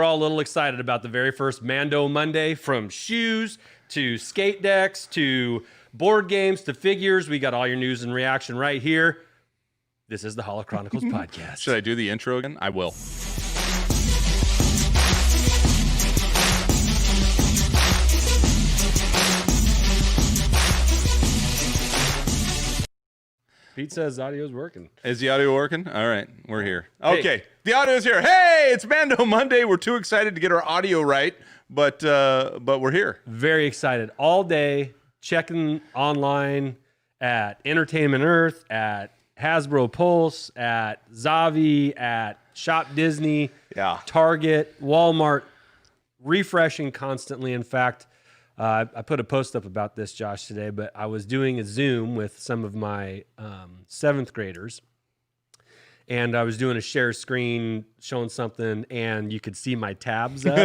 We're all a little excited about the very first Mando Monday, from shoes to skate decks to board games to figures. We got all your news and reaction right here. This is the Holochronicles podcast. Should I do the intro again? I will. Pete says audio's working. Is the audio working? All right, we're here. Okay, hey. The audio's here. Hey, it's Mando Monday. We're too excited to get our audio right, but we're here. Very excited. All day, checking online at Entertainment Earth, at Hasbro Pulse, at Zavi, at Shop Disney, Target, Walmart, refreshing constantly. In fact, I put a post up about this, Josh, today, but I was doing a Zoom with some of my 7th graders, and I was doing a share screen showing something, and you could see my tabs up.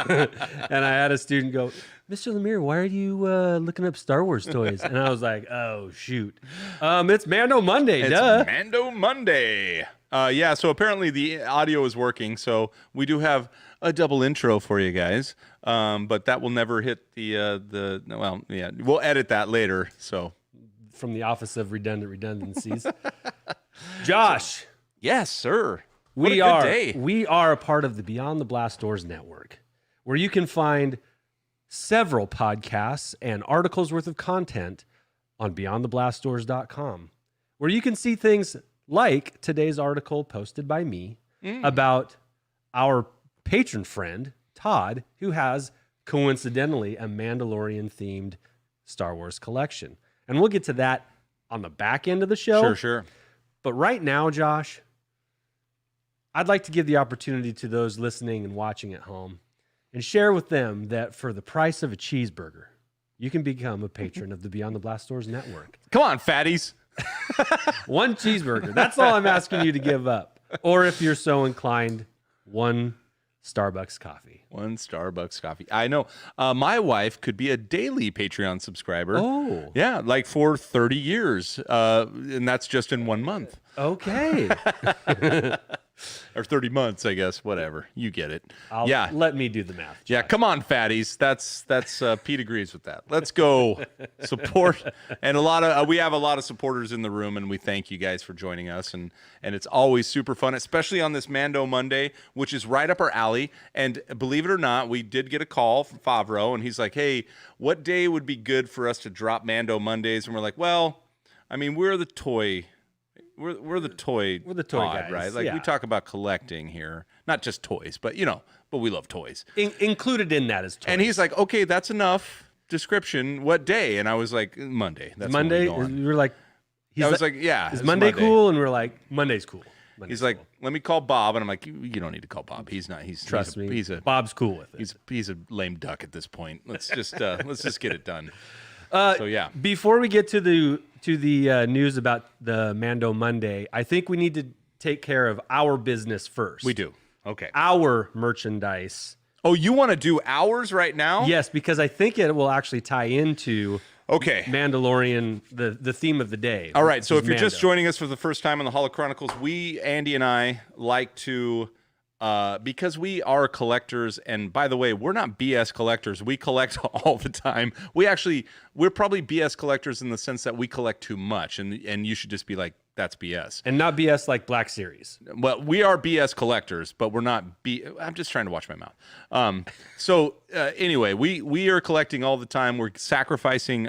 And I had a student go, "Mr. Lemire, why are you looking up Star Wars toys?" And I was like, "Oh, shoot. It's Mando Monday, duh." It's Mando Monday. Yeah, so apparently the audio is working, so we do have a double intro for you guys. But that will never hit we'll edit that later. So from the Office of Redundancies. Josh. Yes, sir. We are a part of the Beyond the Blast Doors network, where you can find several podcasts and articles worth of content on beyondtheblastdoors.com, where you can see things like today's article posted by me about our patron friend, Todd, who has, coincidentally, a Mandalorian-themed Star Wars collection. And we'll get to that on the back end of the show. Sure. But right now, Josh, I'd like to give the opportunity to those listening and watching at home and share with them that for the price of a cheeseburger, you can become a patron of the Beyond the Blast Doors network. Come on, fatties. One cheeseburger. That's all I'm asking you to give up. Or if you're so inclined, one Starbucks coffee. One Starbucks coffee. I know. My wife could be a daily Patreon subscriber. Oh. Yeah, like for 30 years. And that's just in 1 month. Okay. Or 30 months, I guess. Whatever. You get it. Let me do the math, Josh. Yeah, come on, fatties. That's Pete agrees with that. Let's go support. And we have a lot of supporters in the room, and we thank you guys for joining us. And it's always super fun, especially on this Mando Monday, which is right up our alley. And believe it or not, we did get a call from Favreau, and he's like, "Hey, what day would be good for us to drop Mando Mondays?" And we're like, "Well, I mean, we're the toy guys, right? Like we talk about collecting here, not just toys, but we love toys. Included in that is toys." And he's like, "Okay, that's enough description. What day?" And I was like, "Monday." That's Monday. We were like, I was like, "Yeah, is Monday cool?" And we're like, "Monday's cool." He's like, "Let me call Bob," and I'm like, "You don't need to call Bob. He's not. Trust me. Bob's cool with it. He's a lame duck at this point. Let's just get it done." So yeah. Before we get to the news about the Mando Monday, I think we need to take care of our business first. We do. Okay. Our merchandise. Oh, you want to do ours right now? Yes, because I think it will actually tie into Mandalorian, the theme of the day. All right. So if you're just joining us for the first time on the Holochronicles, Andy and I, like to, because we are collectors, and by the way, we're not BS collectors. We collect all the time. We're probably BS collectors in the sense that we collect too much, and you should just be like, that's BS. And not BS like Black Series. Well, we are BS collectors, but we're not I'm just trying to watch my mouth. Anyway, we are collecting all the time. We're sacrificing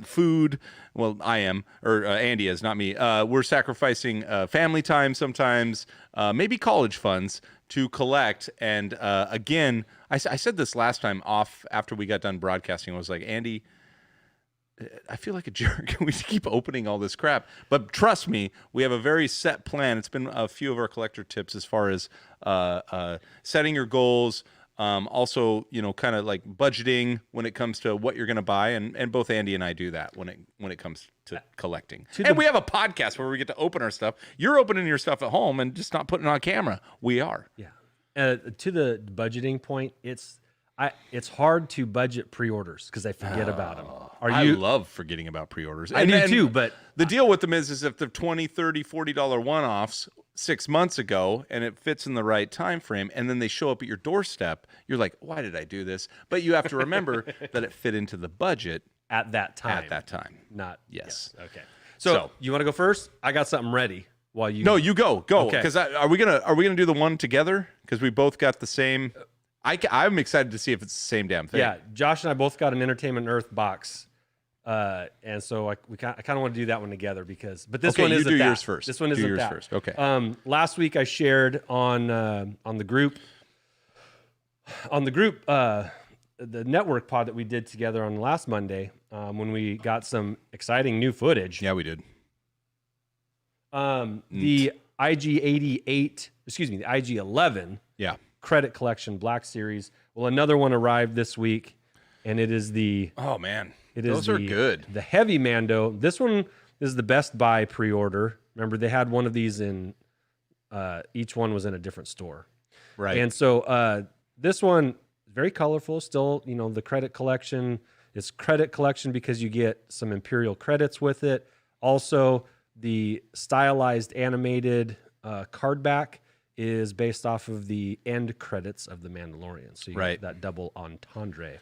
food. Well, I am, or Andy is, not me. We're sacrificing family time sometimes, maybe college funds to collect. And again, I said this last time off after we got done broadcasting. I was like, "Andy, I feel like a jerk. We keep opening all this crap." But trust me, we have a very set plan. It's been a few of our collector tips as far as setting your goals. Also, kind of like budgeting when it comes to what you're going to buy. And both Andy and I do that when it comes to collecting. And we have a podcast where we get to open our stuff. You're opening your stuff at home and just not putting it on camera. We are. Yeah. To the budgeting point, it's hard to budget pre-orders because I forget about them. I love forgetting about pre-orders. I do too, but the deal with them is if they're $20, $30, $40 one-offs, 6 months ago and it fits in the right time frame, and then they show up at your doorstep, you're like, why did I do this? But you have to remember that it fit into the budget at that time. At that time. Not yes. Yeah. Okay. So you want to go first? I got something ready while you. No, you go. Okay. Because are we gonna do the one together? Because we both got the same. I'm excited to see if it's the same damn thing. Yeah, Josh and I both got an Entertainment Earth box. And so I kind of want to do that one together but this one isn't you do that. Yours first. This one isn't yours that. First. Okay. Last week I shared on the group, the network pod that we did together on last Monday, when we got some exciting new footage. Yeah, we did. The IG-88, the IG-11. Yeah. Credit Collection Black Series. Well, another one arrived this week, and it is the. Oh man. Those are good. The Heavy Mando. This one is the Best Buy pre-order. Remember, they had one of these in. Each one was in a different store. Right. And so this one is very colorful. Still, the Credit Collection is Credit Collection because you get some Imperial credits with it. Also, the stylized animated card back is based off of the end credits of The Mandalorian. So you get that double entendre.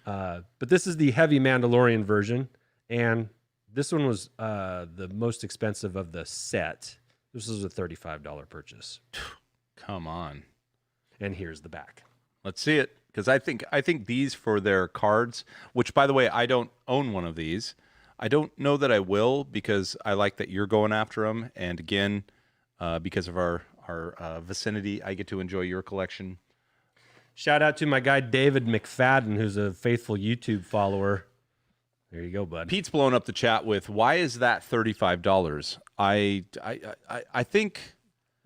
But this is the Heavy Mandalorian version, and this one was the most expensive of the set. This was a $35 purchase. Come on. And here's the back. Let's see it, because I think these for their cards, which, by the way, I don't own one of these. I don't know that I will, because I like that you're going after them, and again, because of our vicinity, I get to enjoy your collection. Shout out to my guy David McFadden, who's a faithful YouTube follower. There you go, bud. Pete's blowing up the chat with, why is that $35? I think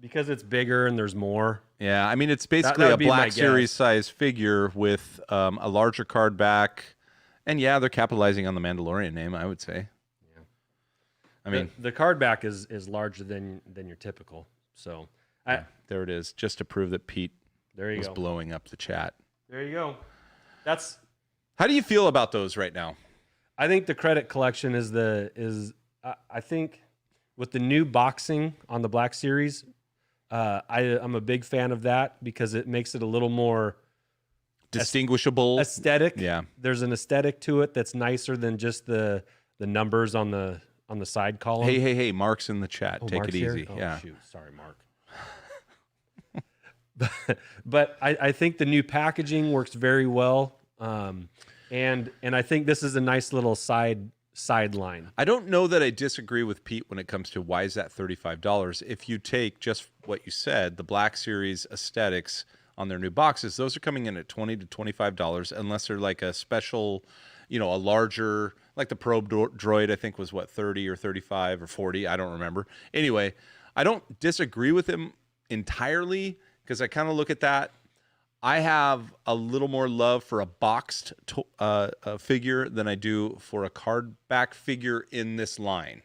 because it's bigger and there's more. Yeah, I mean, it's basically a Black Series size figure with a larger card back, and yeah, they're capitalizing on the Mandalorian name, I would say. Yeah, I mean, the card back is larger than your typical. So there it is, just to prove that Pete. There you was go. Blowing up the chat. There you go. How do you feel about those right now? I think the Credit Collection I think with the new boxing on the Black Series, I'm a big fan of that because it makes it a little more distinguishable, aesthetic. Yeah, there's an aesthetic to it that's nicer than just the numbers on the side column. Hey, Mark's in the chat. Take Mark's it easy. Here? Oh, yeah. Shoot. Sorry, Mark. But I think the new packaging works very well, and I think this is a nice little sideline. I don't know that I disagree with Pete when it comes to why is that $35. If you take just what you said, the Black Series aesthetics on their new boxes, those are coming in at $20 to $25, unless they're like a special, a larger, like the probe droid. I think was what, 30 or 35 or 40. I don't remember. Anyway, I don't disagree with him entirely, because I kind of look at that. I have a little more love for a boxed figure than I do for a card back figure in this line.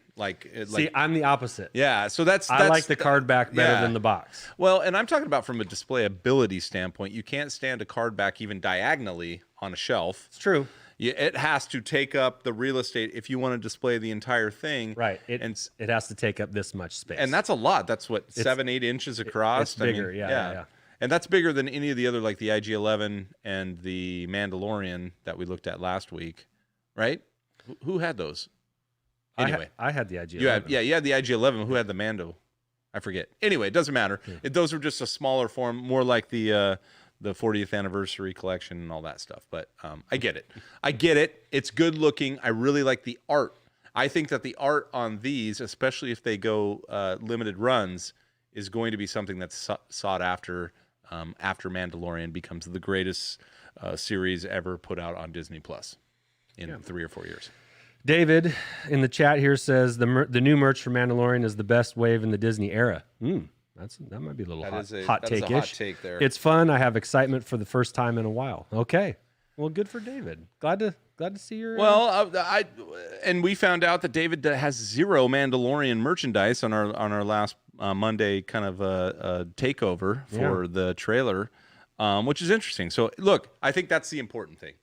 See, I'm the opposite. Yeah, so I like the card back better than the box. Well, and I'm talking about from a displayability standpoint. You can't stand a card back even diagonally on a shelf. It's true. It has to take up the real estate if you want to display the entire thing. Right. It has to take up this much space. And that's a lot. That's what, 7-8 inches across. It's bigger, yeah. And that's bigger than any of the other, like the IG-11 and the Mandalorian that we looked at last week, right? Who had those? Anyway. I had the IG-11. You had the IG-11. Who had the Mando? I forget. Anyway, it doesn't matter. Yeah. Those were just a smaller form, more like the 40th anniversary collection and all that stuff. But I get it. It's good looking. I really like the art. I think that the art on these, especially if they go limited runs, is going to be something that's sought after after Mandalorian becomes the greatest series ever put out on Disney Plus in 3 or 4 years. David in the chat here says the new merch for Mandalorian is the best wave in the Disney era. That might be a little hot take-ish. Hot take there. It's fun. I have excitement for the first time in a while. Okay, well, good for David. Glad to see your. Well, and we found out that David has 0 Mandalorian merchandise on our last Monday kind of takeover for the trailer, which is interesting. So look, I think that's the important thing.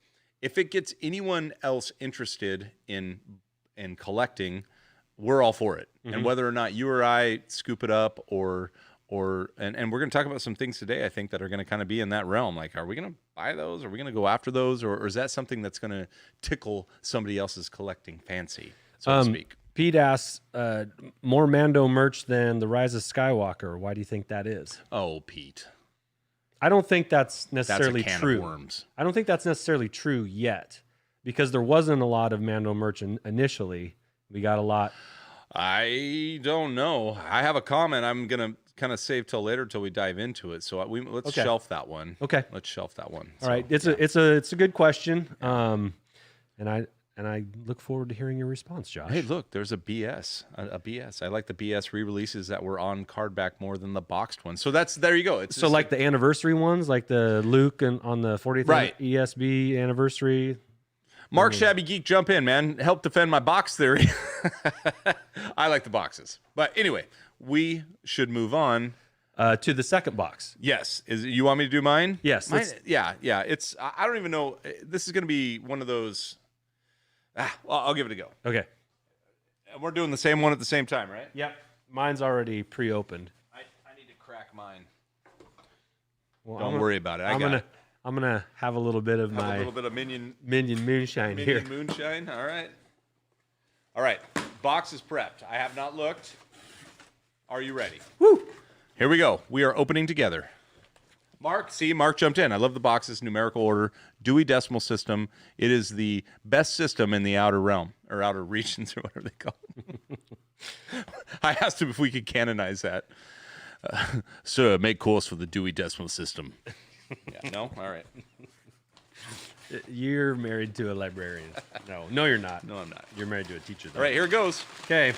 If it gets anyone else interested in collecting, we're all for it. And whether or not you or I scoop it up or and we're going to talk about some things today, I think, that are going to kind of be in that realm. Like, are we going to buy those? Are we going to go after those? Or is that something that's going to tickle somebody else's collecting fancy, so to speak? Pete asks, more Mando merch than The Rise of Skywalker. Why do you think that is? Oh, Pete. I don't think that's necessarily That's a can true. of worms. I don't think that's necessarily true yet, because there wasn't a lot of Mando merch initially. We got a lot. I don't know. I have a comment I'm going to kind of save till later till we dive into it. So let's shelf that one. Okay. Let's shelf that one. All right. It's a good question. And I look forward to hearing your response, Josh. Hey, look, there's a BS. A BS. I like the BS re-releases that were on cardback more than the boxed ones. So there you go. It's so like the anniversary ones, like the Luke and on the 40th Right. ESB anniversary. Mark Shabby Geek, jump in, man. Help defend my box theory. I like the boxes. But anyway, we should move on. To the second box. Yes. You want me to do mine? Yes. Mine, yeah. I don't even know. This is going to be one of those. Well, I'll give it a go. Okay. And we're doing the same one at the same time, right? Yep. Mine's already pre-opened. I need to crack mine. Well, Don't worry about it. I'm gonna have a little bit of a little bit of Minion moonshine here. moonshine. All right. Box is prepped. I have not looked. Are you ready? Woo! Here we go. We are opening together. Mark jumped in. I love the boxes, numerical order, Dewey Decimal System. It is the best system in the outer realm, or outer regions, or whatever they call it. I asked him if we could canonize that. Sir, make course for the Dewey Decimal System. Yeah, no? All right. You're married to a librarian. No, you're not. No, I'm not. You're married to a teacher, though. All right, here it goes. Okay.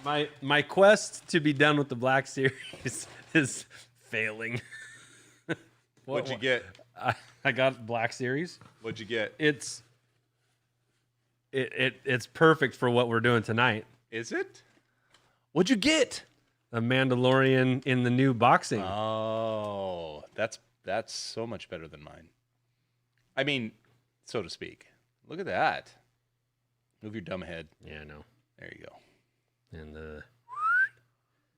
My quest to be done with the Black Series is failing. What'd you get? I got Black Series. What'd you get? It's perfect for what we're doing tonight. Is it? What'd you get? A Mandalorian in the new boxing. Oh, that's so much better than mine. I mean, so to speak. Look at that. Move your dumb head. Yeah, I know. There you go. And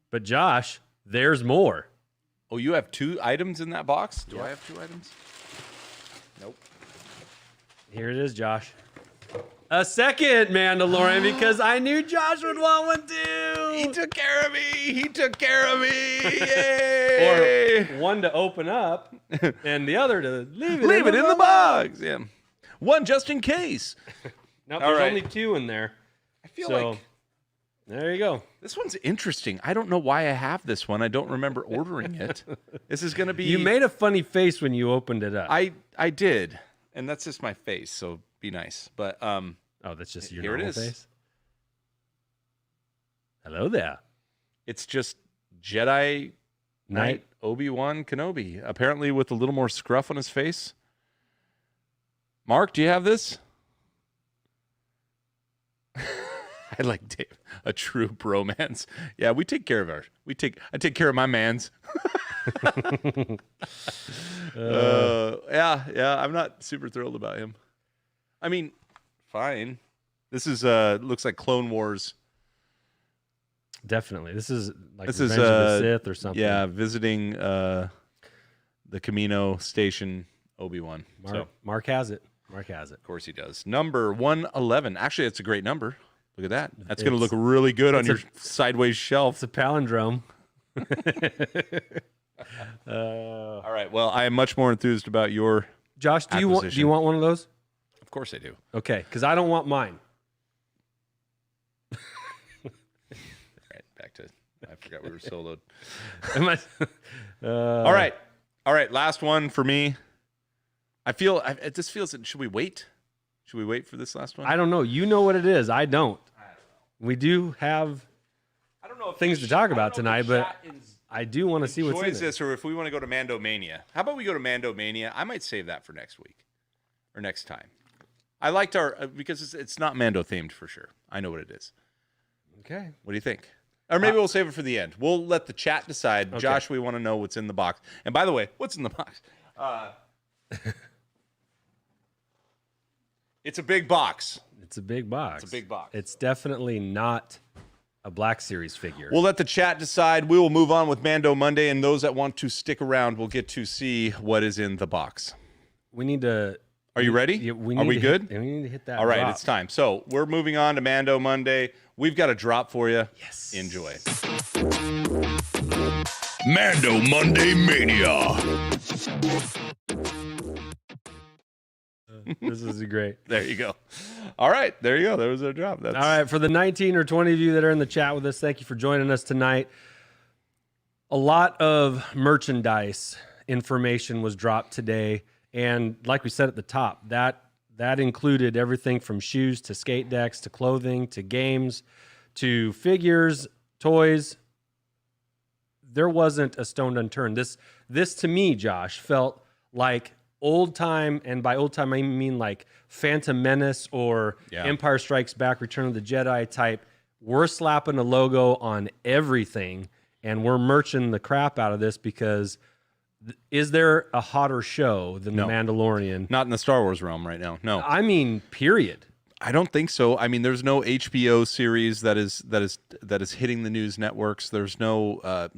but Josh, there's more. Oh, you have 2 items in that box? Do I have 2 items? Nope. Here it is, Josh. A second Mandalorian, because I knew Josh would want one too. He took care of me. Yay! Or one to open up and the other to leave it in the box. Yeah. One just in case. Nope, there's only 2 in there. I feel like there you go. This one's interesting. I don't know why I have this one. I don't remember ordering it. This is going to be... You made a funny face when you opened it up. I did. And that's just my face, so be nice. But oh, that's just your here normal it is. Face? Hello there. It's just Jedi Knight Obi-Wan Kenobi, apparently with a little more scruff on his face. Mark, do you have this? I like Dave, a true bromance. Yeah, we take care of ours. I take care of my mans. Yeah. I'm not super thrilled about him. I mean, fine. This is looks like Clone Wars. Definitely. This is like Revenge of the Sith or something. Yeah, visiting the Camino station Obi-Wan. Mark has it. Mark has it. Of course he does. Number 111. Actually, it's a great number. Look at that. That's going to look really good on your sideways shelf. It's a palindrome. All right. Well, I am much more enthused about your Josh, do you want one of those? Of course I do. Okay, because I don't want mine. All right, back to I forgot we were soloed. All right. Last one for me. This feels. Should we wait? Should we wait for this last one? I don't know. You know what it is. I don't. We do have things to talk about tonight, but I do want to see what's in this, or if we want to go to Mando Mania. How about we go to Mando Mania? I might save that for next week or next time. I liked our because it's not Mando themed for sure. I know what it is. Okay. What do you think? Or maybe we'll save it for the end. We'll let the chat decide. Okay. Josh, we want to know what's in the box. And by the way, what's in the box? It's a big box. It's a big box. It's a big box. It's definitely not a Black Series figure. We'll let the chat decide. We will move on with Mando Monday, and those that want to stick around will get to see what is in the box. We need to... Are you ready? Yeah, Are we good? We need to hit that All right, drop. it's time. So we're moving on to Mando Monday. We've got a drop for you. Yes. Enjoy. Mando Monday Mania. This is great. There you go. All right, there you go. There was a drop. All right, for the 19 or 20 of you that are in the chat with us, thank you for joining us tonight. A lot of merchandise information was dropped today, and like we said at the top, that included everything from shoes to skate decks to clothing to games to figures, toys. There wasn't a stone unturned. This to me, Josh, felt like old time, and by old time I mean like Phantom Menace or Empire Strikes Back, Return of the Jedi type. We're slapping a logo on everything, and we're merching the crap out of this because is there a hotter show than The Mandalorian? Not in the Star Wars realm right now. No. I mean, period. I don't think so. I mean, there's no HBO series that is hitting the news networks. There's no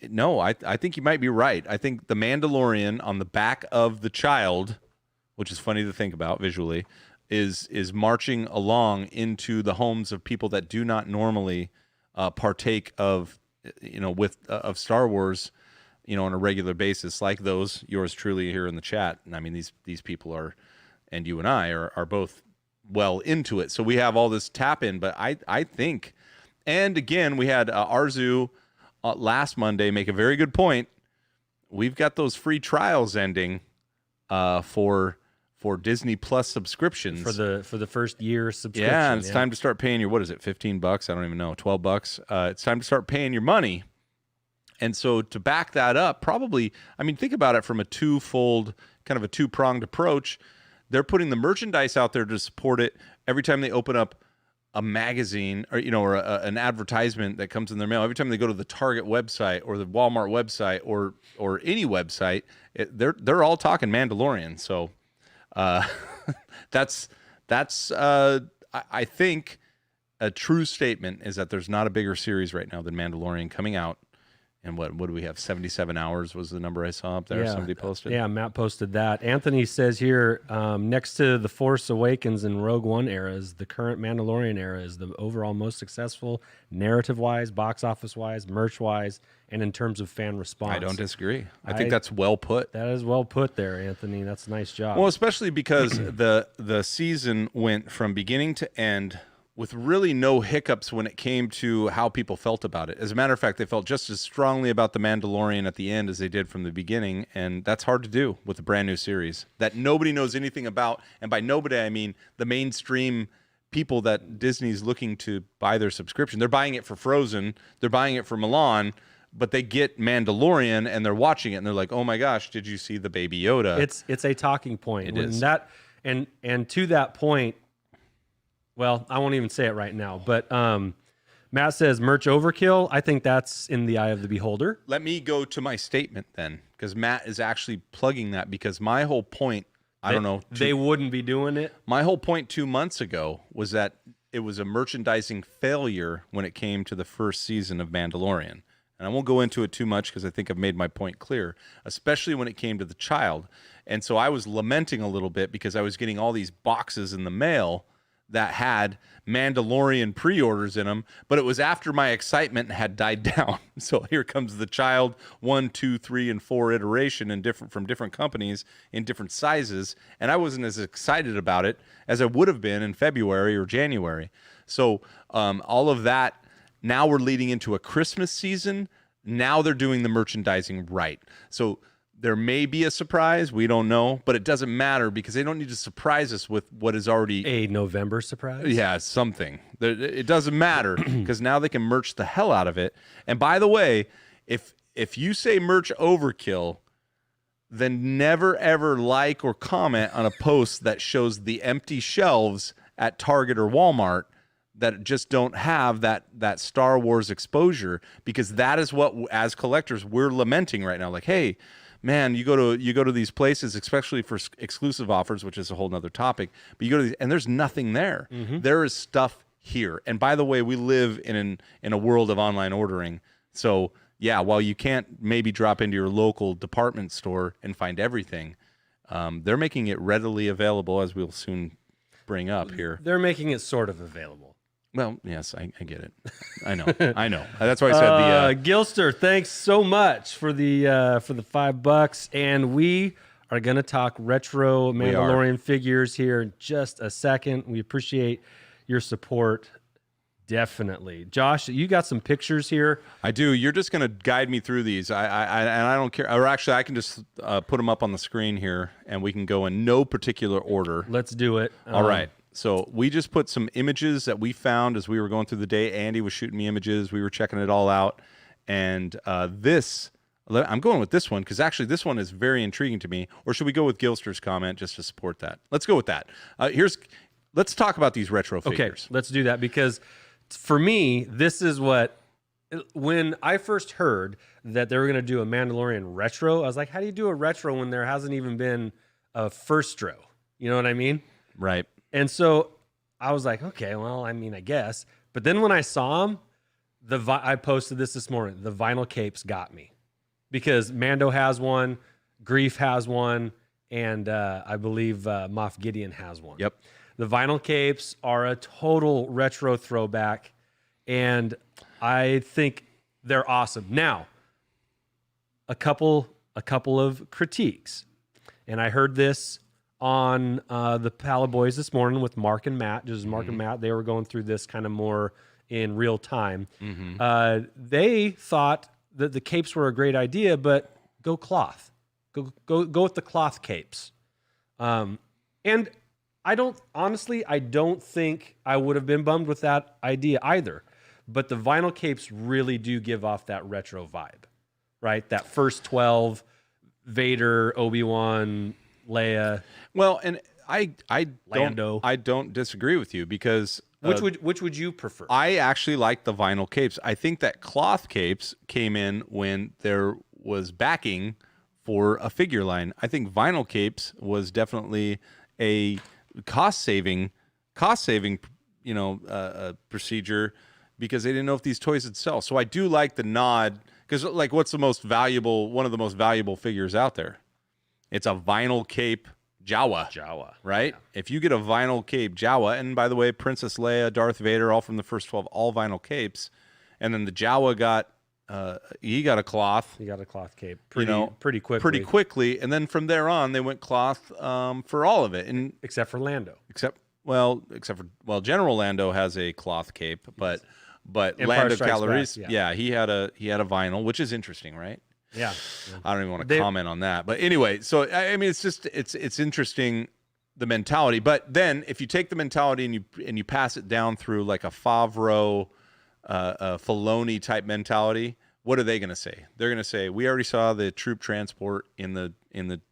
no. I think you might be right. I think The Mandalorian on the back of the child, which is funny to think about visually, is marching along into the homes of people that do not normally partake of of Star Wars, on a regular basis, like those yours truly here in the chat. And I mean, these people are, and you and I are both well into it. So we have all this tap in, but I think, and again, we had Arzu last Monday make a very good point. We've got those free trials ending for Disney Plus subscriptions for the first year subscription. Yeah, and it's time to start paying your, what is it, $15? I don't even know, $12. It's time to start paying your money. And so to back that up, probably, I mean, think about it from a twofold, kind of a two-pronged approach. They're putting the merchandise out there to support it every time they open up a magazine or an advertisement that comes in their mail. Every time they go to the Target website or the Walmart website or any website, they're all talking Mandalorian. So that's I think a true statement is that there's not a bigger series right now than Mandalorian coming out. And what do we have? 77 hours was the number I saw up there. Yeah. Somebody posted. Yeah, Matt posted that. Anthony says here, next to The Force Awakens and Rogue One eras, the current Mandalorian era is the overall most successful narrative-wise, box office-wise, merch-wise, and in terms of fan response. I don't disagree. I think that's well put. That is well put there, Anthony. That's a nice job. Well, especially because the season went from beginning to end with really no hiccups when it came to how people felt about it. As a matter of fact, they felt just as strongly about The Mandalorian at the end as they did from the beginning, and that's hard to do with a brand new series that nobody knows anything about. And by nobody, I mean the mainstream people that Disney's looking to buy their subscription. They're buying it for Frozen, they're buying it for Milan, but they get Mandalorian and they're watching it and they're like, "Oh my gosh, did you see the Baby Yoda?" It's a talking point. It is. And to that point, well, I won't even say it right now, but Matt says merch overkill. I think that's in the eye of the beholder. Let me go to my statement then, because Matt is actually plugging that, because my whole point, they wouldn't be doing it. My whole point 2 months ago was that it was a merchandising failure when it came to the first season of Mandalorian. And I won't go into it too much because I think I've made my point clear, especially when it came to the child. And so I was lamenting a little bit because I was getting all these boxes in the mail that had Mandalorian pre-orders in them, but it was after my excitement had died down. So here comes the child 1, 2, 3, and 4 iteration from different companies in different sizes, and I wasn't as excited about it as I would have been in February or January. So all of that, now we're leading into a Christmas season. Now they're doing the merchandising right. So there may be a surprise. We don't know, but it doesn't matter because they don't need to surprise us with what is already a November surprise. Yeah, something. It doesn't matter because now they can merch the hell out of it. And by the way, if you say merch overkill, then never ever like or comment on a post that shows the empty shelves at Target or Walmart that just don't have that Star Wars exposure, because that is what, as collectors, we're lamenting right now. Like, hey, man, you go to these places, especially for exclusive offers, which is a whole nother topic, but you go to these, and there's nothing there. There is stuff here. And by the way, we live in a world of online ordering. So yeah, while you can't maybe drop into your local department store and find everything, they're making it readily available, as we'll soon bring up here. They're making it sort of available. Well, yes, I get it. I know. That's why I said Gilster, thanks so much for the $5, and we are gonna talk retro Mandalorian figures here in just a second. We appreciate your support, definitely. Josh, you got some pictures here. I do. You're just gonna guide me through these. I don't care. Or actually, I can just put them up on the screen here, and we can go in no particular order. Let's do it. All right. So we just put some images that we found as we were going through the day. Andy was shooting me images. We were checking it all out. And I'm going with this one because actually this one is very intriguing to me. Or should we go with Gilster's comment just to support that? Let's go with that. Let's talk about these retro figures. Okay, let's do that, because for me, this is when I first heard that they were going to do a Mandalorian retro, I was like, how do you do a retro when there hasn't even been a firstro? You know what I mean? Right. And so I was like, okay, well, I mean, I guess. But then when I saw them, I posted this morning. The vinyl capes got me, because Mando has one, Grief has one, and I believe Moth Gideon has one. Yep. The vinyl capes are a total retro throwback, and I think they're awesome. Now, a couple of critiques, and I heard this on the Pala Boys this morning with Mark and Matt. Just Mark and Matt, they were going through this kind of more in real time. They thought that the capes were a great idea, but go cloth. Go with the cloth capes. And I don't think I would have been bummed with that idea either. But the vinyl capes really do give off that retro vibe, right? That first 12, Vader, Obi-Wan, Leia. Well, and I don't disagree with you, because which would you prefer? I actually like the vinyl capes. I think that cloth capes came in when there was backing for a figure line. I think vinyl capes was definitely a cost saving procedure, because they didn't know if these toys would sell. So I do like the nod, because like, what's one of the most valuable figures out there? It's a vinyl cape Jawa, right? Yeah. If you get a vinyl cape Jawa, and by the way, Princess Leia, Darth Vader, all from the first 12, all vinyl capes, and then the Jawa got a cloth. He got a cloth cape pretty quickly, and then from there on, they went cloth for all of it, and except for Lando. Except for General Lando has a cloth cape, but Empire Lando Strikes Calrissian, Back, he had a vinyl, which is interesting, right? Yeah. I don't even want to comment on that. But anyway, so I mean, it's interesting, the mentality. But then if you take the mentality and you pass it down through like a Favreau, a Filoni type mentality, what are they going to say? They're going to say, we already saw the troop transport in the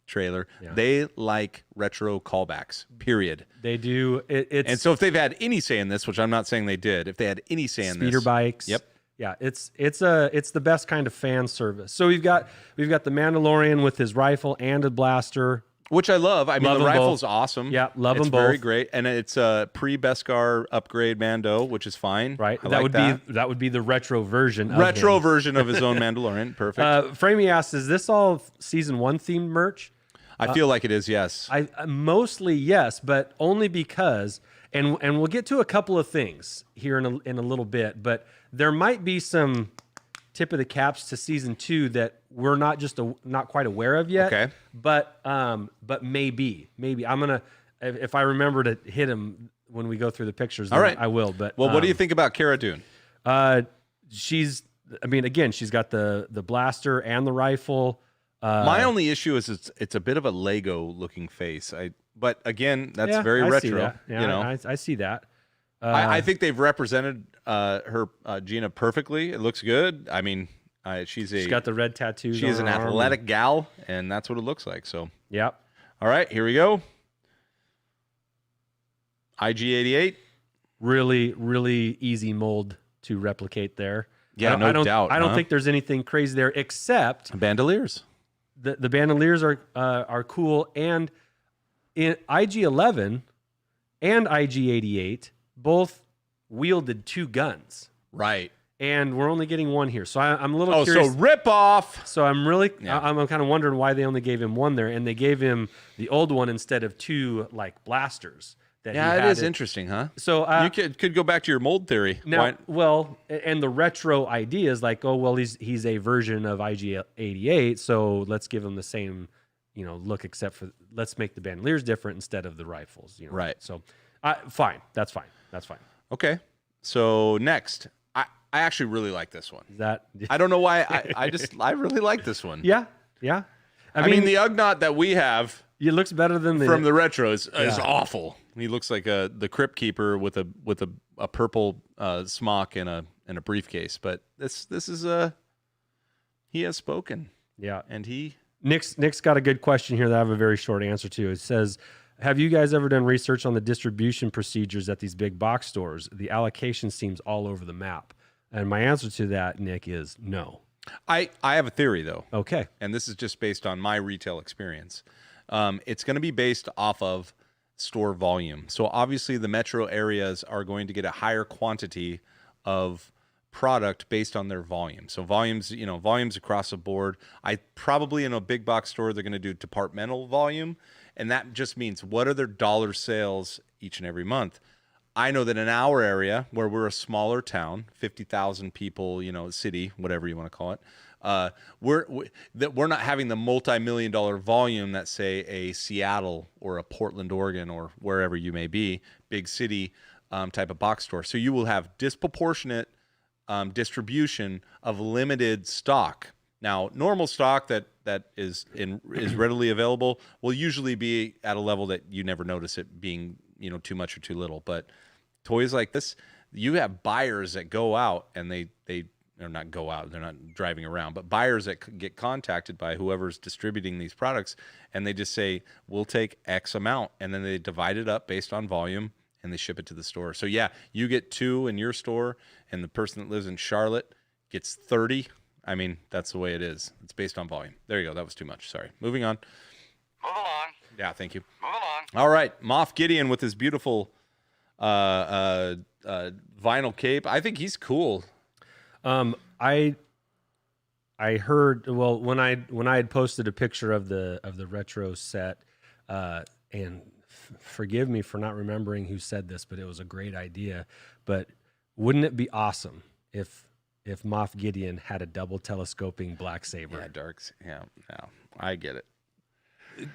trailer. Yeah. They like retro callbacks, period. They do. And so if they've had any say in this, which I'm not saying they did, if they had any say in this. Speeder bikes. Yep. Yeah, it's the best kind of fan service. So we've got the Mandalorian with his rifle and a blaster, which I love. I mean, the rifle's awesome. Yeah, love them both. It's very great, and it's a pre-Beskar upgrade Mando, which is fine. Right, that would be the retro version. Version of his own Mandalorian. Perfect. Framey asks, is this all season 1 themed merch? I feel like it is. Yes, I mostly yes, but only because, and we'll get to a couple of things here in a little bit, but there might be some tip of the caps to season 2 that we're not quite aware of yet. Okay. But maybe I'm gonna, if I remember to hit him when we go through the pictures, then all right, I will. But what do you think about Cara Dune? She's got the blaster and the rifle. My only issue is it's a bit of a Lego looking face. But again, that's very retro. See that. Yeah, I see that. I think they've represented her Gina perfectly. It looks good. I mean, she's got the red tattoos. She's an athletic gal, and that's what it looks like. So, yep. All right, here we go. IG-88. really, really easy mold to replicate there. Yeah, no doubt. I don't think there's anything crazy there except bandoliers. The bandoliers are cool, and in IG-11 and IG-88 both wielded 2 guns. Right. And we're only getting 1 here. So I'm a little curious. So rip off. So I'm really, I'm kind of wondering why they only gave him 1 there. And they gave him the old one instead of 2 like blasters. It is interesting, huh? So you could go back to your mold theory. Now, well, and the retro idea is like, oh, well, he's a version of IG-88. So let's give him the same, look, except for let's make the bandoliers different instead of the rifles. Right. So fine. That's fine. Okay. So next, I actually really like this one. I don't know why. I really like this one. Yeah. I mean, the Ugnaught that we have, it looks better than from the retros is awful. He looks like the Crypt Keeper with a purple smock and a briefcase. But this is he has spoken. Yeah. And Nick's got a good question here that I have a very short answer to. It says, have you guys ever done research on the distribution procedures at these big box stores? The allocation seems all over the map. And my answer to that, Nick, is no. I have a theory, though. Okay. And this is just based on my retail experience. It's going to be based off of store volume. So obviously the metro areas are going to get a higher quantity of product based on their volume. So volumes across the board. I probably in a big box store, they're going to do departmental volume. And that just means what are their dollar sales each and every month. I know that in our area where we're a smaller town, 50,000 people, city, whatever you want to call it, we're not having the multi-million-dollar volume that, say, a Seattle or a Portland, Oregon, or wherever you may be, big city type of box store. So you will have disproportionate distribution of limited stock. Now, normal stock that is readily available will usually be at a level that you never notice it being too much or too little. But toys like this, you have buyers that go out and they're not go out, they're not driving around, but buyers that get contacted by whoever's distributing these products, and they just say, we'll take X amount, and then they divide it up based on volume, and they ship it to the store. So yeah, you get 2 in your store, and the person that lives in Charlotte gets 30. I mean, that's the way it is. It's based on volume. There you go. That was too much. Sorry. Moving on. Move along. Yeah, thank you. Move along. All right. Moth Gideon with his beautiful vinyl cape. I think he's cool. I heard, well, when I had posted a picture of the retro set, and forgive me for not remembering who said this, but it was a great idea. But wouldn't it be awesome if Moth Gideon had a double telescoping black saber? Yeah, darks. Yeah, no, I get it.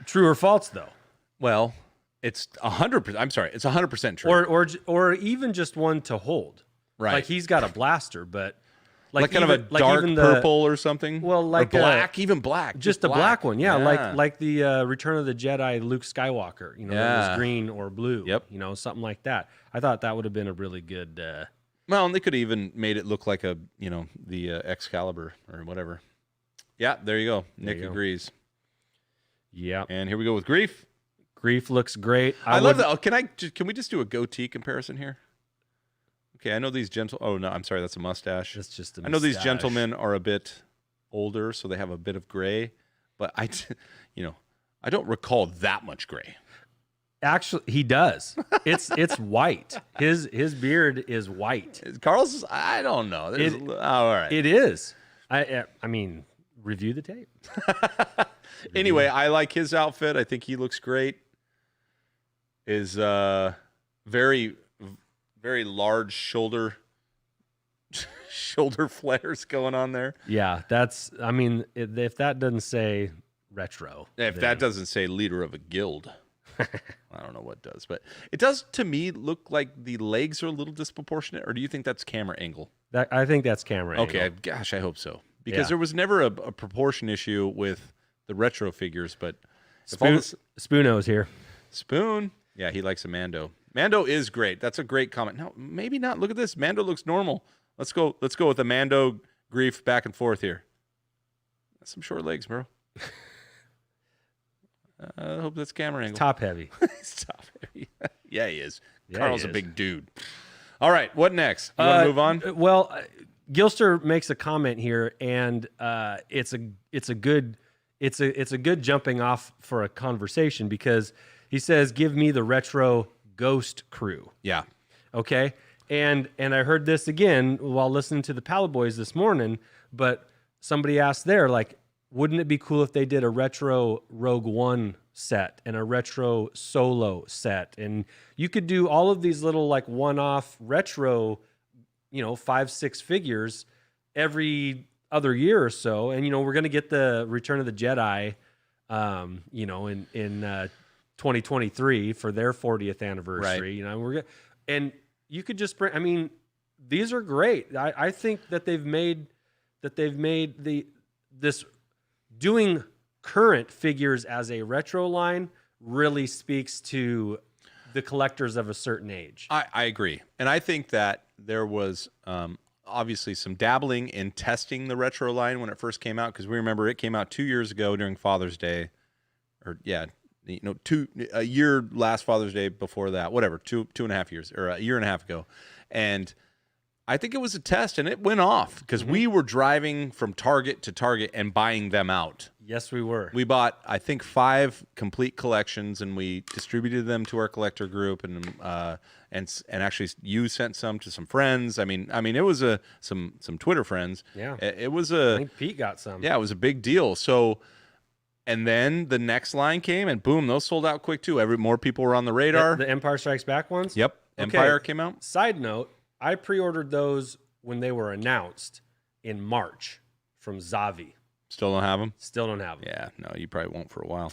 True or false, though? Well, it's 100%. I'm sorry, it's 100% true. Or even just one to hold. Right. Like he's got a blaster, but like kind of a dark purple or something. Well, like or black, even black. Just a black one. Yeah. Like the Return of the Jedi Luke Skywalker. That was green or blue. Yep. Something like that. I thought that would have been a really good. Well, and they could have even made it look like the Excalibur or whatever. Yeah, there you go. Nick agrees. Yeah. And here we go with Grief. Grief looks great. I love that. Oh, can we just do a goatee comparison here? Okay, I know these oh no, I'm sorry, that's a mustache. That's just a I know these gentlemen are a bit older, so they have a bit of gray, but I don't recall that much gray. Actually, he does. It's white. His beard is white. Carl's, I don't know. All right. It is. I mean, review the tape. Anyway, I like his outfit. I think he looks great. Is very, very large shoulder flares going on there. Yeah, that's. I mean, if that doesn't say retro, that doesn't say leader of a guild. I don't know what does, but it does to me look like the legs are a little disproportionate. Or do you think that's camera angle? I think that's camera angle. Okay, gosh, I hope so, because there was never a proportion issue with the retro figures. But Spoono's here. Spoon, yeah, he likes a Mando. Mando is great. That's a great comment. No, maybe not. Look at this. Mando looks normal. Let's go with the Mando Grief back and forth here. That's some short legs, bro. I hope that's camera angle. Top heavy. He's top heavy. Yeah, he is. Yeah, Carl's he a is. big dude. All right, what next? You want to move on? Well, Gilster makes a comment here, and it's a good jumping off for a conversation because he says, "Give me the retro Ghost crew." Yeah. Okay. And I heard this again while listening to the Palo Boys this morning, but somebody asked there, like, wouldn't it be cool if they did a retro Rogue One set and a retro Solo set? And you could do all of these little like one-off retro, 5-6 figures every other year or so. And, we're going to get the Return of the Jedi, in 2023 for their 40th anniversary. Right. And you could just bring, these are great. I think that they've made this doing current figures as a retro line really speaks to the collectors of a certain age. I agree. And I think that there was obviously some dabbling in testing the retro line when it first came out, because we remember it came out 2 years ago during Father's Day, or a year last Father's Day before that, whatever, 2.5 years or a year and a half ago. And I think it was a test and it went off because we were driving from Target to Target and buying them out. Yes, we were. We bought, I think, 5 complete collections and we distributed them to our collector group, and actually you sent some to some friends. I mean, it was some Twitter friends. Yeah. It was I think Pete got some. Yeah, it was a big deal. So, and then the next line came, and boom, those sold out quick too. More people were on the radar. The Empire Strikes Back ones? Yep. Okay. Empire came out. Side note, I pre-ordered those when they were announced in March from Zavi. Still don't have them? Still don't have them. Yeah, no, you probably won't for a while.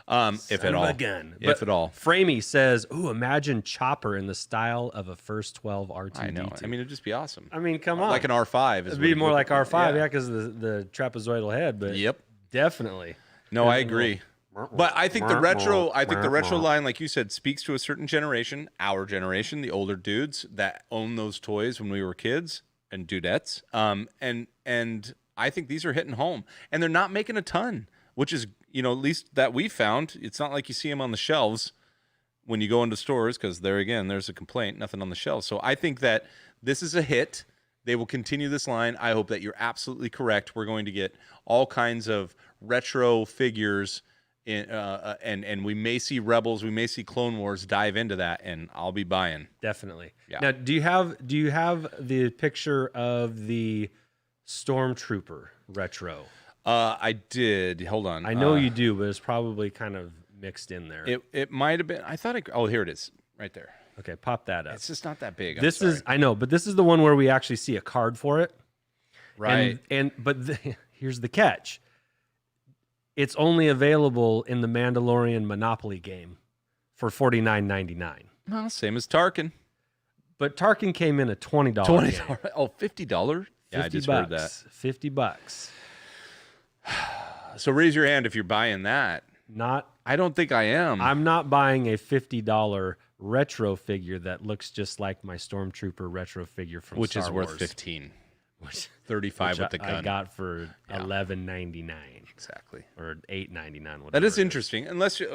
If at Son all. of a gun. If at all. Framey says, "Ooh, imagine Chopper in the style of a first 12 R2D2." I know. It'd just be awesome. Come on. Like an R5. It'd be more like R5, yeah, because of the trapezoidal head. But yep, definitely. No, I agree. But I think the retro line, like you said, speaks to a certain generation, our generation, the older dudes that own those toys when we were kids and dudettes. And I think these are hitting home, and they're not making a ton, which is, at least that we found. It's not like you see them on the shelves when you go into stores, because there's a complaint, nothing on the shelves. So I think that this is a hit. They will continue this line. I hope that you're absolutely correct. We're going to get all kinds of retro figures and we may see Rebels, we may see Clone Wars dive into that, and I'll be buying. Definitely. Yeah. Now, do you have the picture of the Stormtrooper retro? I did. Hold on. I know you do, but it's probably kind of mixed in there. It might have been. I thought here it is, right there. Okay, pop that up. It's just not that big. I know, but this is the one where we actually see a card for it. Right. But here's the catch. It's only available in the Mandalorian Monopoly game for $49.99. Well, same as Tarkin. But Tarkin came in at $20. $20. Oh, $50? Yeah, I just heard that. $50. So raise your hand if you're buying that. I don't think I am. I'm not buying a $50 retro figure that looks just like my Stormtrooper retro figure from Which Star is Wars. worth $15. $35 with the gun. I got for $11.99. Exactly. Or $8.99. That is interesting.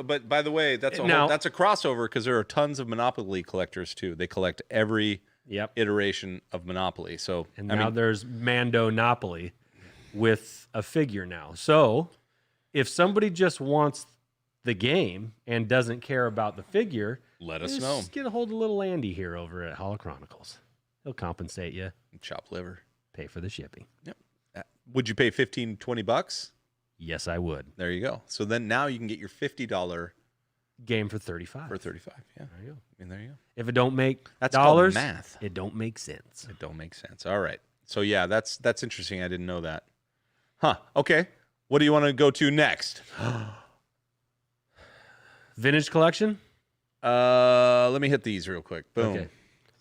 But by the way, that's a crossover, because there are tons of Monopoly collectors too. They collect every iteration of Monopoly. So now there's Mando Monopoly with a figure now. So if somebody just wants the game and doesn't care about the figure, let us know. Just get a hold of little Andy here over at Holochronicles. He'll compensate you. Chop liver. Pay for the shipping. Yep. Would you pay $15-20? Yes, I would. There you go. So then now you can get your $50 game for $35. For $35, yeah. There you go. There you go. If it don't make dollars, math. It don't make sense. It don't make sense. All right. So yeah, that's interesting. I didn't know that. Huh. Okay. What do you want to go to next? Vintage collection? Let me hit these real quick. Boom. Okay.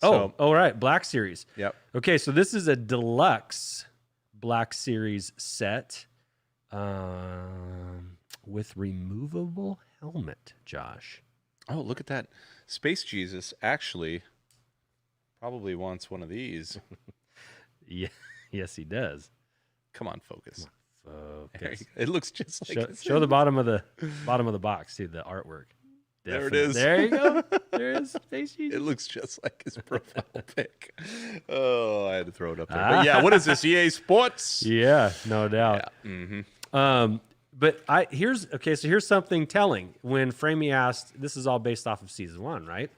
All right. Black Series. Yep. Okay, so this is a deluxe Black Series set with removable helmet, Josh. Oh, look at that. Space Jesus actually probably wants one of these. Yeah. Yes, he does. Come on, focus. Focus. It looks just like show the bottom of the box, too, the artwork. There it is. There you go. There it is. Space Jesus. It looks just like his profile pic. Oh, I had to throw it up there. But yeah, what is this? EA Sports? Yeah, no doubt. Yeah. Mm-hmm. But here's something telling. When Framey asked, this is all based off of season 1, right?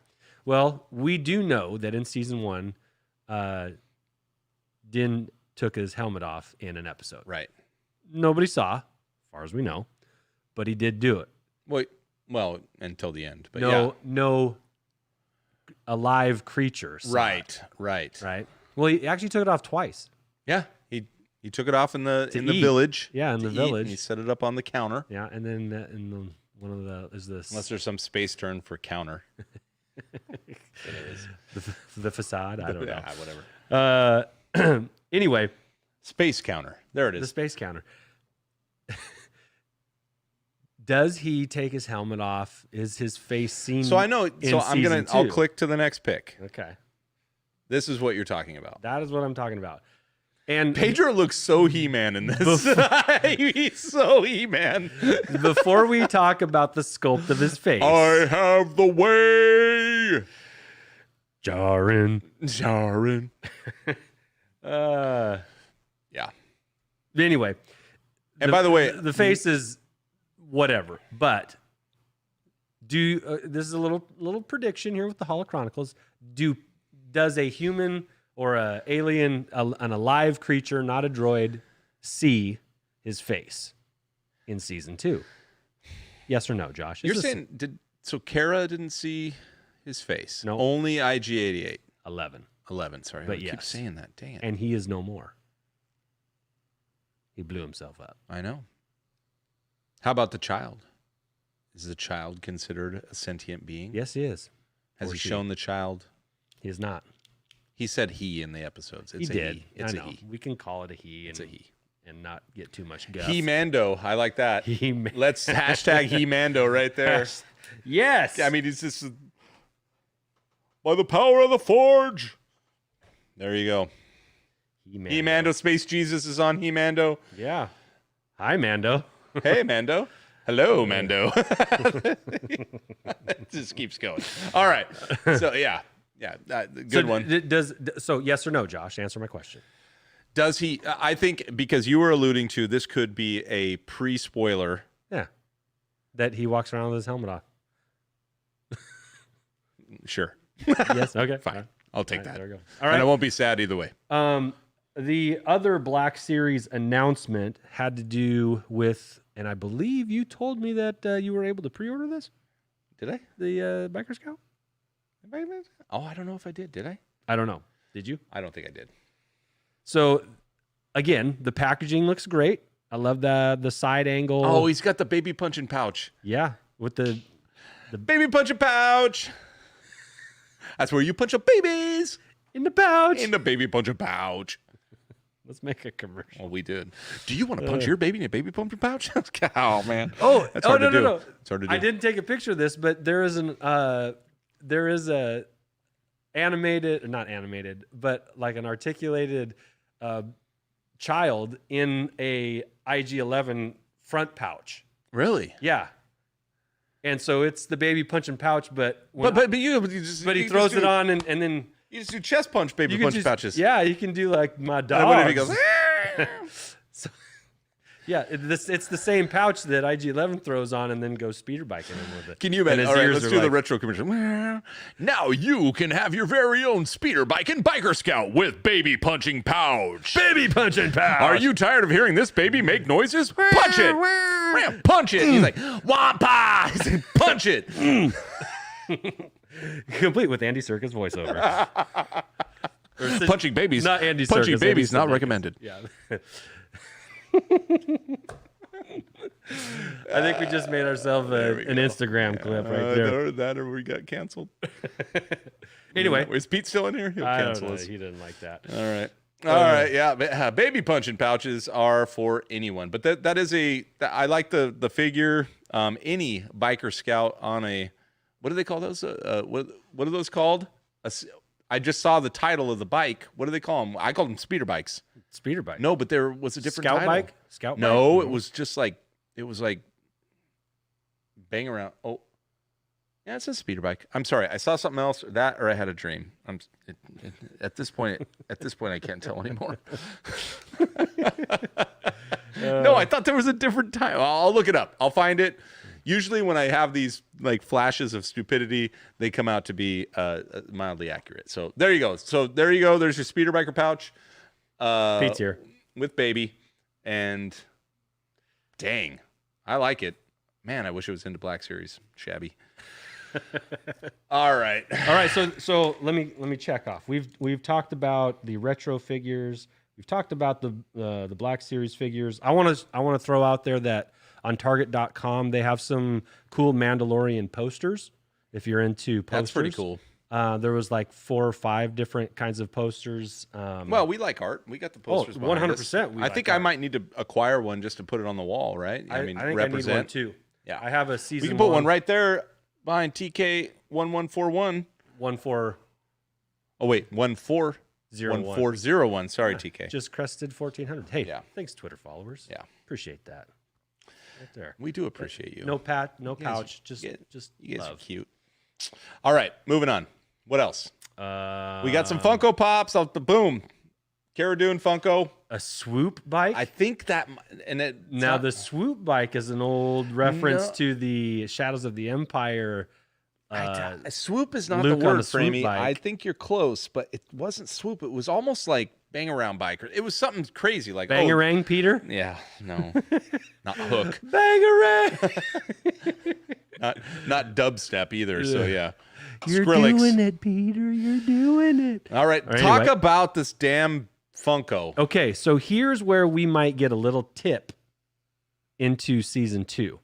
Well, we do know that in season 1, Din took his helmet off in an episode. Right. Nobody saw, as far as we know, but he did do it. Well, until the end. But no alive creature. Right. Well, he actually took it off twice. Yeah, he took it off in the village. Yeah, in the village. He set it up on the counter. Yeah, and then one of the is this unless there's some space term for counter. the facade. I don't know. Yeah, whatever. Anyway, space counter. There it is. The space counter. Does he take his helmet off? Is his face seen? So I know. So I'll click to the next pick. Okay. This is what you're talking about. That is what I'm talking about. And Pedro looks so He-Man in this. He's so He-Man. Before we talk about the sculpt of his face, I have the way. Jaren. Yeah. Anyway. And by the way, the face is whatever, but this is a little prediction here with the Holochronicles. Does a human or an alien, an alive creature, not a droid, see his face in season 2? Yes or no, Josh? You're saying so Cara didn't see his face? No. Only IG-88. 11. 11, sorry. But I keep saying that. Dang it. And he is no more. He blew himself up. I know. How about the child? Is the child considered a sentient being? Yes, he is. Has he shown the child? He is not. He said he in the episodes. He did. He. It's I know. a he. We can call it a he. It's a he. And not get too much guff. He-Mando. I like that. Let's hashtag He-Mando right there. Yes. I mean, he's just by the power of the Forge. There you go. He-Mando. Space Jesus is on He-Mando. Yeah. Hi, Mando. Hey, Mando. Hello, Mando. It just keeps going. All right. So, yeah. Good one. So, yes or no, Josh? Answer my question. Does he? I think because you were alluding to this could be a pre-spoiler. Yeah. That he walks around with his helmet off. Sure. Yes. Okay. Fine. I'll take that. There we go. All right. And I won't be sad either way. The other Black Series announcement had to do with, and I believe you told me that you were able to pre-order this. Did I? The Biker Scout? Oh, I don't know if I did. Did I? I don't know. Did you? I don't think I did. So, again, the packaging looks great. I love the side angle. Oh, he's got the baby punching pouch. Yeah, with the baby punching pouch. That's where you punch up babies. In the pouch. In the baby punching pouch. Let's make a commercial. Well, we did. Do you want to punch your baby in a baby punching pouch? Oh, man. Oh, that's hard to do. No. It's hard to do. I didn't take a picture of this, but there is a animated, not animated, but like an articulated child in a IG-11 front pouch. Really? Yeah. And so it's the baby punching pouch, but he throws it on and then you just do chest punch baby punch pouches. Yeah, you can do like my dog. And what if he goes? So, yeah, it's the same pouch that IG-11 throws on and then goes speeder biking in with it. Can you imagine? All right, let's do the retro commercial. Now you can have your very own speeder bike and Biker Scout with baby punching pouch. Baby punching pouch. Are you tired of hearing this baby make noises? Punch it. Punch it. He's like, wampa. He said, punch it. Complete with Andy Serkis voiceover. Punching babies. Not Andy Serkis. Punching babies not recommended. Yeah. I think we just made ourselves an Instagram clip right there. That or we got canceled. Anyway. Is Pete still in here? He'll cancel us. He didn't like that. All right. All right. Yeah. Baby punching pouches are for anyone. But that is I like the figure. Any Biker Scout on a, what do they call those? What are those called? I just saw the title of the bike. What do they call them? I call them speeder bikes. Speeder bike. No, but there was a different Scout title. bike? Scout bike? No, it was just like, bang around. Oh, Yeah, it's a speeder bike. I'm sorry, I saw something else, or I had a dream. At this point, I can't tell anymore. No, I thought there was a different time. I'll look it up. I'll find it. Usually, when I have these like flashes of stupidity, they come out to be mildly accurate. So there you go. There's your speeder biker pouch. Pete's here with baby, and dang, I like it. Man, I wish it was into Black Series. Shabby. All right. So let me check off. We've talked about the retro figures. We've talked about the Black Series figures. I want to throw out there that on Target.com they have some cool Mandalorian posters. If you're into posters, that's pretty cool. There was like 4 or 5 different kinds of posters. Well, we like art. We got the posters. 100%. I think I might need to acquire one just to put it on the wall. Right? I think represent. I need one too. Yeah, I have a season. We can put one right there behind TK 1141. 14. Oh wait, 1401. Sorry, TK. Just crested 1400. Hey, yeah. Thanks, Twitter followers. Yeah, appreciate that. Right there. We do appreciate you. No pouch. Just you guys love. are cute. All right, moving on. What else? We got some Funko Pops. Boom. Cara Dune Funko. A swoop bike? I think that... the swoop bike is an old reference to the Shadows of the Empire. Swoop is not Luke the on word, a swoop Framey. bike. I think you're close, but it wasn't swoop. It was almost like bang-around biker. It was something crazy. Like Bangarang, Peter? Yeah, no. Not hook. Bangarang! not dubstep either, so yeah. You're Skrillex. doing it, Peter. You're doing it. All right, talk about this damn Funko. Okay, so here's where we might get a little tip into season 2.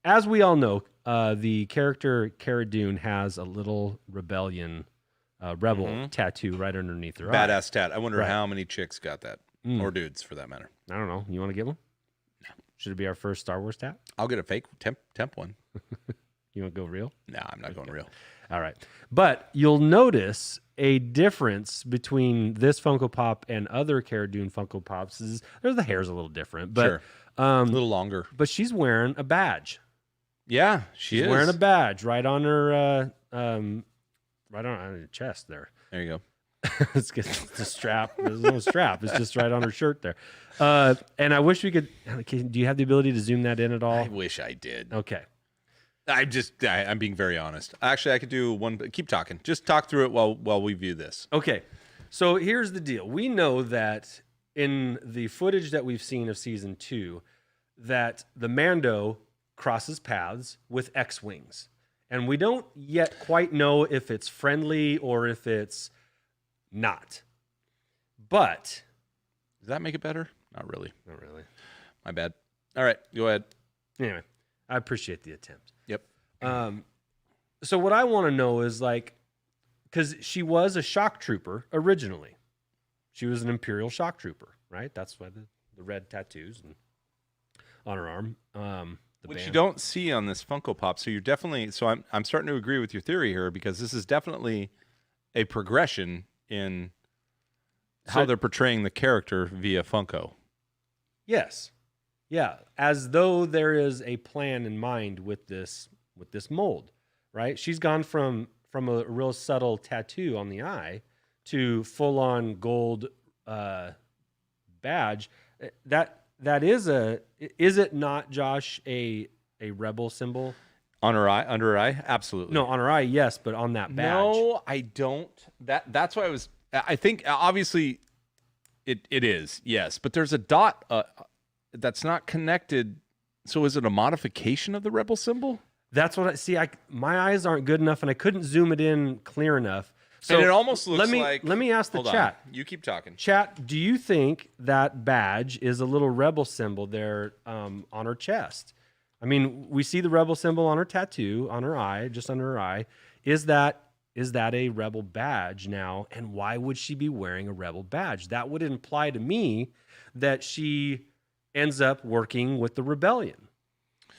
As we all know, the character Cara Dune has a little rebel tattoo right underneath her eye. Badass tat. I wonder how many chicks got that, or dudes for that matter. I don't know. You want to get one? No. Should it be our first Star Wars tat? I'll get a fake temp one. You want to go real? No, I'm not going real. All right. But you'll notice a difference between this Funko Pop and other Cara Dune Funko Pops. The hair's a little different, but sure. A little longer. But she's wearing a badge. Yeah, she's wearing a badge right on her right on her chest there. There you go. It's a strap. There's no strap. It's just right on her shirt there. And I wish we could. Do you have the ability to zoom that in at all? I wish I did. Okay. I'm being very honest. Actually, I could do one. Keep talking. Just talk through it while we view this. Okay. So here's the deal. We know that in the footage that we've seen of season 2, that the Mando crosses paths with X-Wings. And we don't yet quite know if it's friendly or if it's not. But does that make it better? Not really. Not really. My bad. All right, go ahead. Anyway, I appreciate the attempt. Yep. So what I want to know is because she was a shock trooper originally. She was an Imperial shock trooper, right? That's why the red tattoos on her arm. Which you don't see on this Funko Pop. So you're definitely. So I'm starting to agree with your theory here, because this is definitely a progression in how they're portraying the character via Funko. Yes. Yeah. As though there is a plan in mind with this mold, right? She's gone from a real subtle tattoo on the eye to full on gold badge. That is it not, Josh, a rebel symbol? On her eye, under her eye? Absolutely. No, on her eye, yes, but on that badge. No, I don't. That's why I think obviously it is, yes, but there's a dot that's not connected. So is it a modification of the rebel symbol? That's what I see. My eyes aren't good enough, and I couldn't zoom it in clear enough. So and it almost looks like... Let me ask the chat. On. You keep talking. Chat, do you think that badge is a little rebel symbol there on her chest? I mean, we see the rebel symbol on her tattoo, on her eye, just under her eye. Is that a rebel badge now? And why would she be wearing a rebel badge? That would imply to me that she ends up working with the rebellion,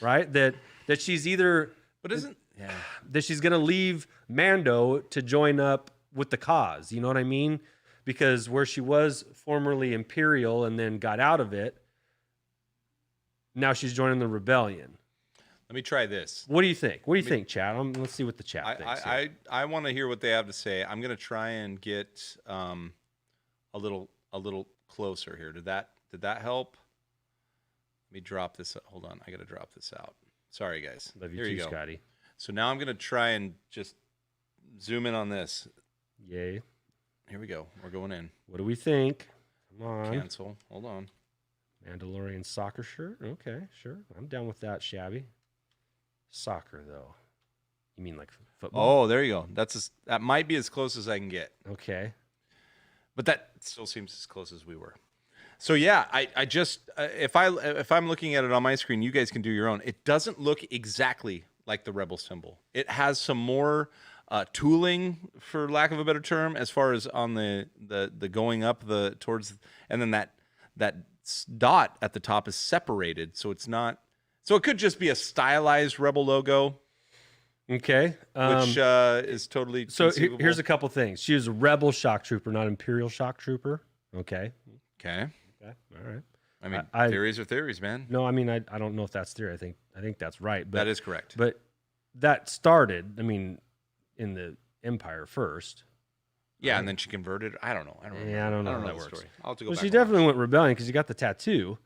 right? That she's either... But isn't... Yeah. That she's going to leave Mando to join up with the cause. You know what I mean? Because where she was formerly Imperial and then got out of it, now she's joining the rebellion. Let me try this. What do you think? What do you think, chat? Let's see what the chat thinks. I want to hear what they have to say. I'm going to try and get a little closer here. Did that help? Let me drop this. Hold on, I got to drop this out. Sorry, guys. Love you here too, you go, Scotty. So now I'm going to try and just zoom in on this. Yay. Here we go. We're going in. What do we think? Come on. Cancel. Hold on. Mandalorian soccer shirt? Okay, sure. I'm down with that, shabby. Soccer, though. You mean like football? Oh, there you go. That might be as close as I can get. Okay. But that still seems as close as we were. So yeah, I just if I'm looking at it on my screen, you guys can do your own. It doesn't look exactly like the Rebel symbol. It has some more tooling, for lack of a better term, as far as on the going up towards, and then that dot at the top is separated, so it's not. So it could just be a stylized Rebel logo. Okay. Which is totally so. Conceivable. Here's a couple things. She was a Rebel shock trooper, not Imperial shock trooper. Okay. Okay. All right. I mean, theories are theories, man. No, I mean, I don't know if that's theory. I think that's right. But, that is correct. But that started, I mean, in the Empire first. Yeah, and then she converted. I don't know. I don't know how that that works. works. I'll have to go Well, back she and definitely watch. went rebellion because you got the tattoo.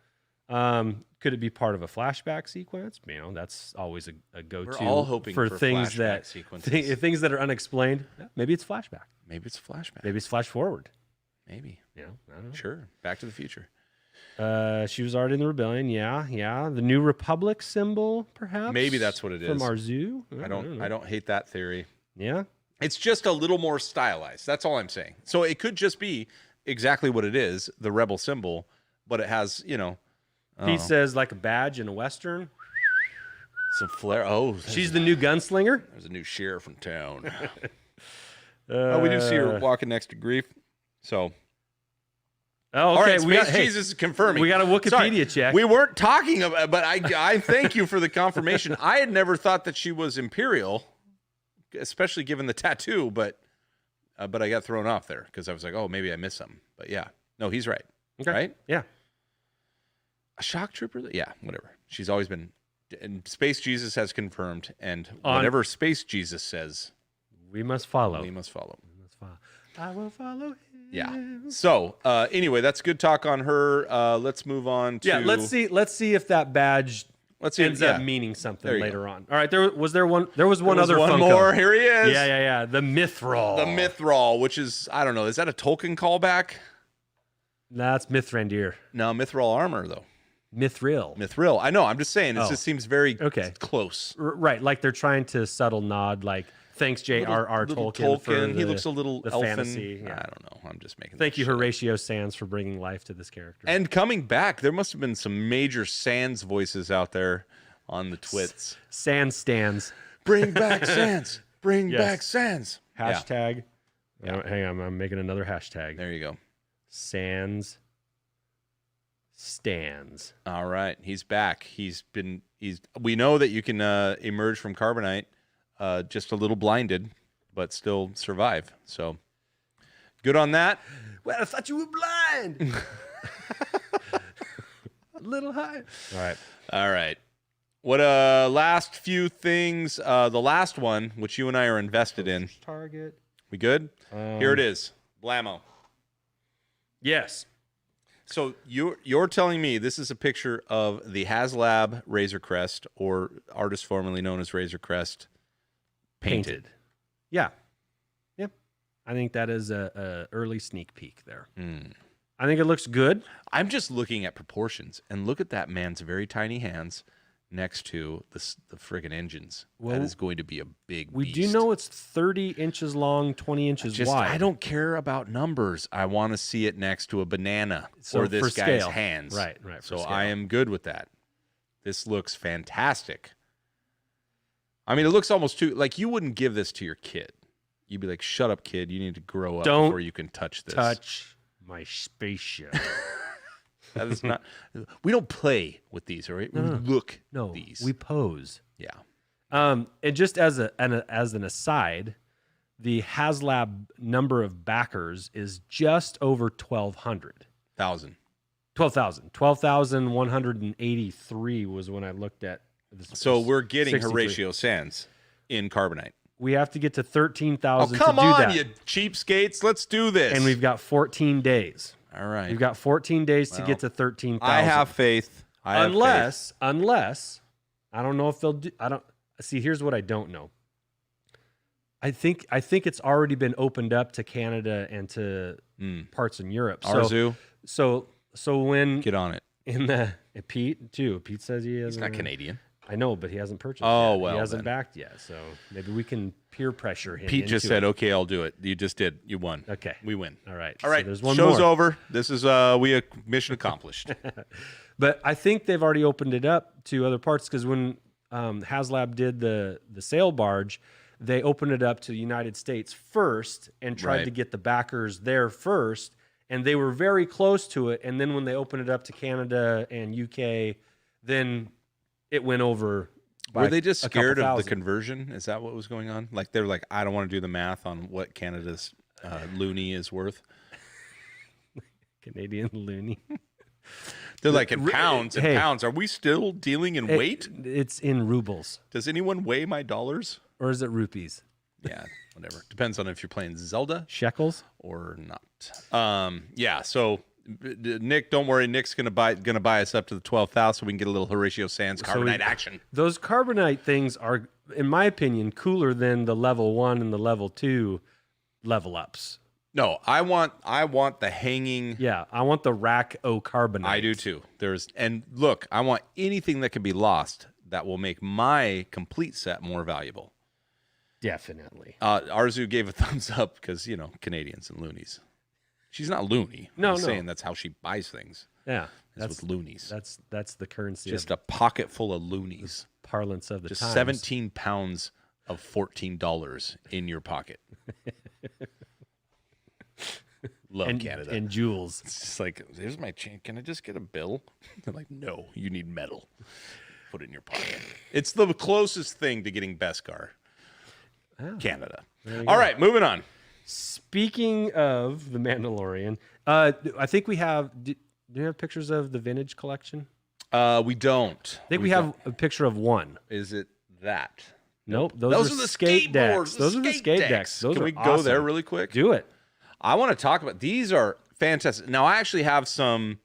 Could it be part of a flashback sequence? You know, that's always a go-to. We're all hoping for things flashback sequences. things that are unexplained. Maybe it's flashback. Maybe it's a flashback. Maybe it's flash forward. Maybe. You know, I don't know. Sure. Back to the Future. She was already in the rebellion. Yeah. The New Republic symbol, perhaps. Maybe that's what it is. From Arzu. I don't hate that theory. Yeah. It's just a little more stylized. That's all I'm saying. So it could just be exactly what it is, the Rebel symbol, but it has, Pete says like a badge in a Western. some flair. Oh, She's the new gunslinger. There's a new sheriff in town. We do see her walking next to Grief. So. Oh, okay. All right, Space Jesus is confirming. We got a Wikipedia check. We weren't talking about, but I thank you for the confirmation. I had never thought that she was Imperial, especially given the tattoo, but I got thrown off there because I was like, oh, maybe I missed something. But yeah, no, he's right. Okay. Right? Yeah. A shock trooper? Yeah, whatever. She's always been, and Space Jesus has confirmed, and whatever Space Jesus says, we must follow. We must follow. I will follow him. Yeah. So anyway, that's good talk on her. Let's move on to. Yeah. Let's see if that badge ends up yeah. meaning something There you later go. on. All right. There was one other one Funko. more. Here he is. Yeah. The Mithril. The Mithril, which is, I don't know, is that a Tolkien callback? That's Mithrandir. No, Mithril armor though. Mithril. I know. I'm just saying. It just seems very close. Right. Like they're trying to subtle nod. Like thanks J.R.R. Tolkien. For he looks a little elfin. Fantasy. Yeah. I don't know. I'm just making. Thank you, Horatio Sands, for bringing life to this character. And coming back, there must have been some major Sands voices out there on the twits. Sand stands. Bring back Sands. Bring back Sands. Hashtag. Yeah. Hang on. I'm making another hashtag. There you go. Sands stands. All right, he's back. We know that you can emerge from carbonite just a little blinded, but still survive. So good on that. Well, I thought you were blind. A little high. All right. What last few things? The last one, which you and I are invested in. Target. We good? Here it is. Blammo. Yes. So you're telling me this is a picture of the HasLab Razor Crest, or artist formerly known as Razor Crest, painted. Yeah. I think that is a early sneak peek there. Mm. I think it looks good. I'm just looking at proportions, and look at that man's very tiny hands next to the friggin' engines. That is going to be a big We beast. do know it's 30 inches long, 20 inches wide. I don't care about numbers. I want to see it next to a banana or this guy's scale. hands. Right. So I am good with that. This looks fantastic. I mean, it looks almost too like you wouldn't give this to your kid. You'd be like, "Shut up, kid. You need to grow up before you can touch this." Touch my spaceship. That is not. We don't play with these, all right? We look these. We pose. Yeah. And just as an aside, the HasLab number of backers is just over 1,200. 1,000. 12,000. 12,183 was when I looked at So we're getting 63. Horatio Sands in carbonite. We have to get to 13,000 Oh, come to do on, that. you cheapskates. Let's do this. And we've got 14 days. All right. We've got 14 days to get to 13,000. I have faith. Unless, I don't know if they'll do. I don't see. Here's what I don't know. I think it's already been opened up to Canada and to parts in Europe. Arzu. So when Get on it. in the Pete too. Pete says he has. He's not Canadian. I know, but he hasn't purchased. Oh, yet. well, he hasn't then. backed yet. So maybe we can peer pressure him. Pete just into said, it. "Okay, I'll do it." You just did. You won. Okay, we win. All right. All right. So there's one Show's more. over. This is mission accomplished. But I think they've already opened it up to other parts because when HasLab did the sail barge, they opened it up to the United States first and tried to get the backers there first, and they were very close to it. And then when they opened it up to Canada and UK, then it went over. Were they just a couple scared of the thousand. conversion? Is that what was going on? Like they're like, I don't want to do the math on what Canada's loonie is worth. Canadian loony. They're like in pounds and Hey. pounds. Are we still dealing in weight? It's in rubles. Does anyone weigh my dollars? Or is it rupees? Yeah, whatever. Depends on if you're playing Zelda Shekels? or not. Yeah. So Nick, don't worry. Nick's gonna buy us up to the 12,000 so we can get a little Horatio Sands carbonite action. Those carbonite things are, in my opinion, cooler than the level 1 and the level 2 level ups. No, I want the hanging. Yeah, I want the rack o carbonite. I do too. And look, I want anything that can be lost that will make my complete set more valuable. Definitely. Arzu gave a thumbs up because, Canadians and loonies. She's not loony. No, I'm no. saying that's how she buys things. Yeah, That's with loonies. that's the currency. Just of a pocket full of loonies. parlance of the Just times. 17 pounds of $14 in your pocket. Love Canada. and jewels. It's just like, here's my chain. Can I just get a bill? They're like, no, you need metal. Put it in your pocket. It's the closest thing to getting Beskar. Canada. All right, moving on. Speaking of the Mandalorian, I think we have. Do you have pictures of the vintage collection? We don't. I think we have a picture of one. Is it that? Nope. Those are the skate decks. Those are the skate decks. Those Can are we go awesome. there really quick? Do it. I want to talk about these. Are fantastic. Now I actually have some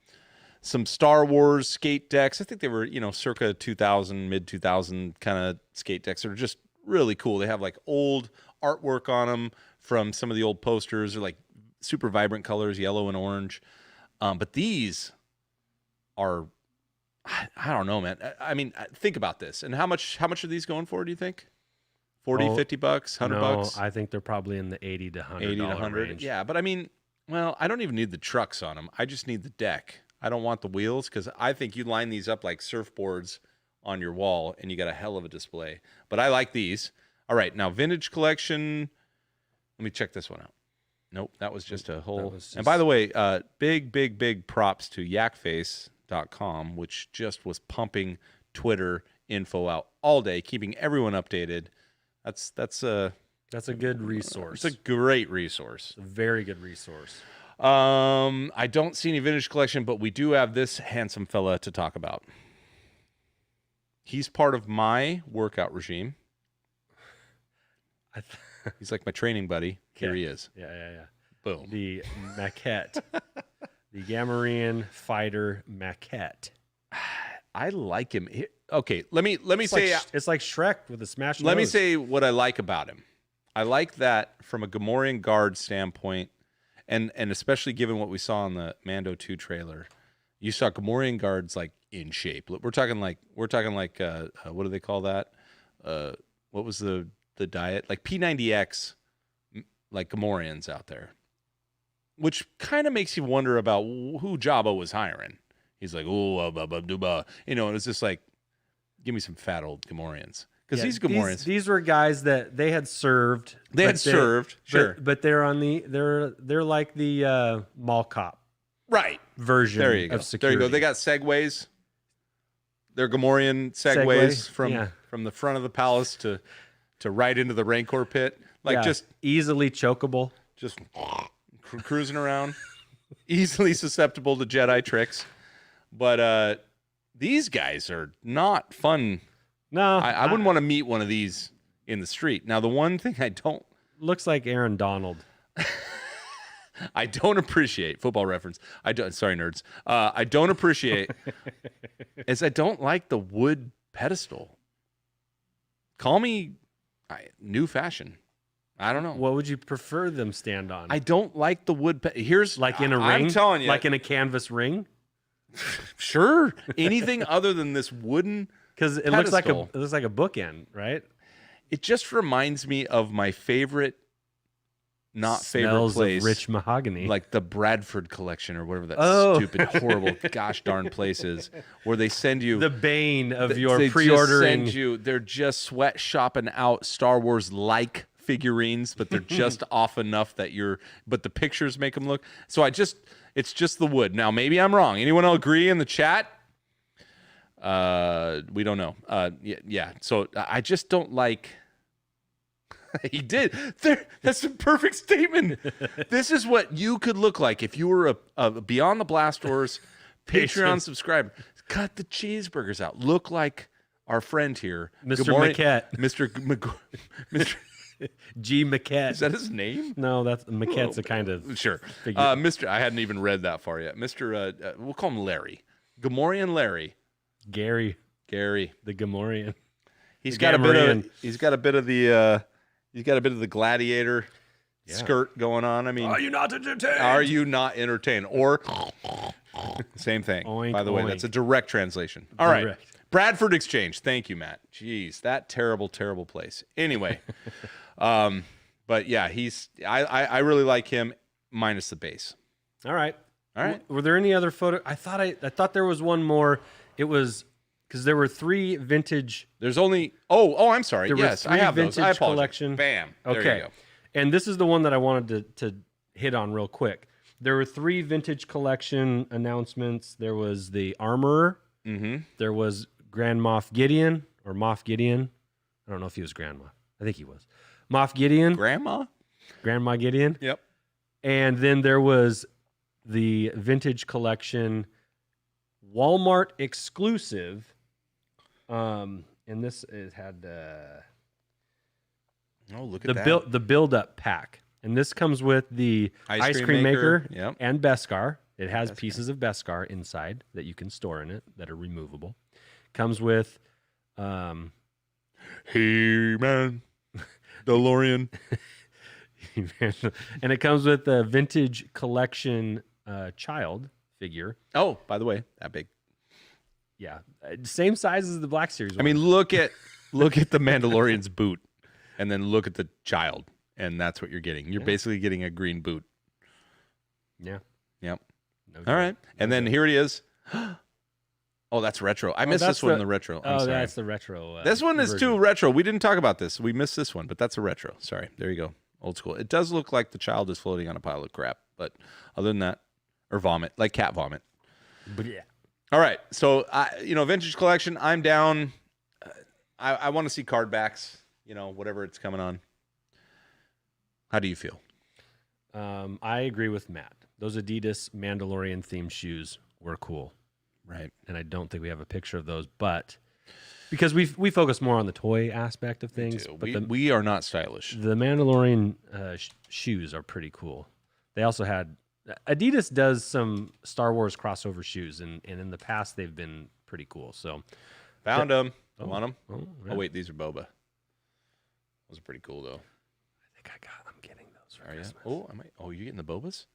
Star Wars skate decks. I think they were, circa 2000, mid 2000 kind of skate decks. They're just really cool. They have like old artwork on them from some of the old posters. They're like super vibrant colors, yellow and orange. But these are, I don't know, man. I mean, think about this. And how much are these going for, do you think? 40, 50 bucks, 100 bucks? I think they're probably in the 80 to 100 80 to 100. range. Yeah, but I mean, well, I don't even need the trucks on them. I just need the deck. I don't want the wheels because I think you line these up like surfboards on your wall and you got a hell of a display. But I like these. All right, now vintage collection. Let me check this one out. Nope, that was just a whole. And by the way, big props to yakface.com, which just was pumping Twitter info out all day, keeping everyone updated. That's a good resource. It's a great resource. A very good resource. I don't see any vintage collection, but we do have this handsome fella to talk about. He's part of my workout regime. He's like my training buddy. Here he is. Yeah. Boom. The maquette. The Gamorrean fighter maquette. I like him. Okay, let me say it's like Shrek with a smashed Let me nose. say what I like about him. I like that from a Gamorrean guard standpoint, and especially given what we saw in the Mando 2 trailer, you saw Gamorrean guards like in shape. We're talking like what do they call that? What was the diet? Like P90X, like Gamorreans out there, which kind of makes you wonder about who Jabba was hiring. He's like, it was just like, give me some fat old Gamorreans. Because these Gamorreans, these were guys that they had served. Sure. But they're on they're like the mall cop right version there you go. of security. There you go. They got segways. They're Gamorrean segways from the front of the palace to right into the Rancor pit. Like just easily chokeable. Just cruising around. Easily susceptible to Jedi tricks. But these guys are not fun No, I wouldn't want to meet one of these in the street. Now, the one thing looks like Aaron Donald. I don't appreciate football reference. Sorry, nerds. I don't appreciate is I don't like the wood pedestal. Call me new fashion. I don't know. What would you prefer them stand on? I don't like the wood. Here's like in a ring. I'm telling you, like in a canvas ring. Sure, anything other than this wooden. Because it looks like a bookend, right? It just reminds me of my favorite. Smells favorite place, of rich mahogany, like the Bradford collection or whatever that stupid, horrible, gosh darn place is, where they send you the bane of your they pre-ordering. Just send you, they're just sweat shopping out Star Wars like figurines, but they're just off enough that but the pictures make them look. So it's just the wood. Now maybe I'm wrong. Anyone will agree in the chat? We don't know. Yeah. So I just don't like. He did. That's a perfect statement. This is what you could look like if you were a Beyond the Blast Doors Patreon subscriber. Cut the cheeseburgers out. Look like our friend here, Mr. Maquette. Mr. G. Maquette. Is that his name? No, that's Maquette's a kind of sure. figure. Mr. I hadn't even read that far yet. Mr. We'll call him Larry. Gamorrean Larry. Gary, the Gamorrean. He's got a bit of the gladiator skirt going on. I mean, are you not entertained? Are you not entertained? Or same thing. Oink, by the way, oink. that's a direct translation. All right. Bradford Exchange. Thank you, Matt. Jeez, that terrible, terrible place. Anyway, but yeah, I really like him minus the base. All right. Were there any other photo? I thought there was one more. It was because there were 3 vintage. There's only. Oh, I'm sorry. Yes, I have vintage those. I apologize. collection. Bam. Okay. There you go. And this is the one that I wanted to hit on real quick. There were 3 vintage collection announcements. There was the Armorer. Mm-hmm. There was Grand Moff Gideon or Moff Gideon. I don't know if he was Grandma. I think he was. Moff Gideon. Grandma Gideon. Yep. And then there was the vintage collection Walmart exclusive. And this had look at that. The build-up pack. And this comes with the ice cream maker yep. and Beskar. It has pieces of Beskar inside that you can store in it that are removable. Comes with He-Man, DeLorean. And it comes with a vintage collection child figure. Oh, by the way, that big. Yeah, same size as the Black Series one. I mean, look at the Mandalorian's boot, and then look at the child, and that's what you're getting. You're basically getting a green boot. Yeah. Yep. No All right, and then here it is. Oh, that's retro. I missed this one in the retro. I'm sorry. That's the retro. This one is version. too retro. We didn't talk about this. We missed this one, but that's a retro. Sorry. There you go. Old school. It does look like the child is floating on a pile of crap, but other than that, or vomit, like cat vomit. But yeah. All right. So, vintage collection, I'm down. I want to see card backs, whatever it's coming on. How do you feel? I agree with Matt. Those Adidas Mandalorian themed shoes were cool. Right. And I don't think we have a picture of those, but because we focus more on the toy aspect of things. But we are not stylish. The Mandalorian shoes are pretty cool. They also had Adidas does some Star Wars crossover shoes, and in the past they've been pretty cool. So found them. I want them. Right. Oh wait, these are boba. Those are pretty cool though. I'm getting those for Are you? Christmas. Oh, you getting the bobas?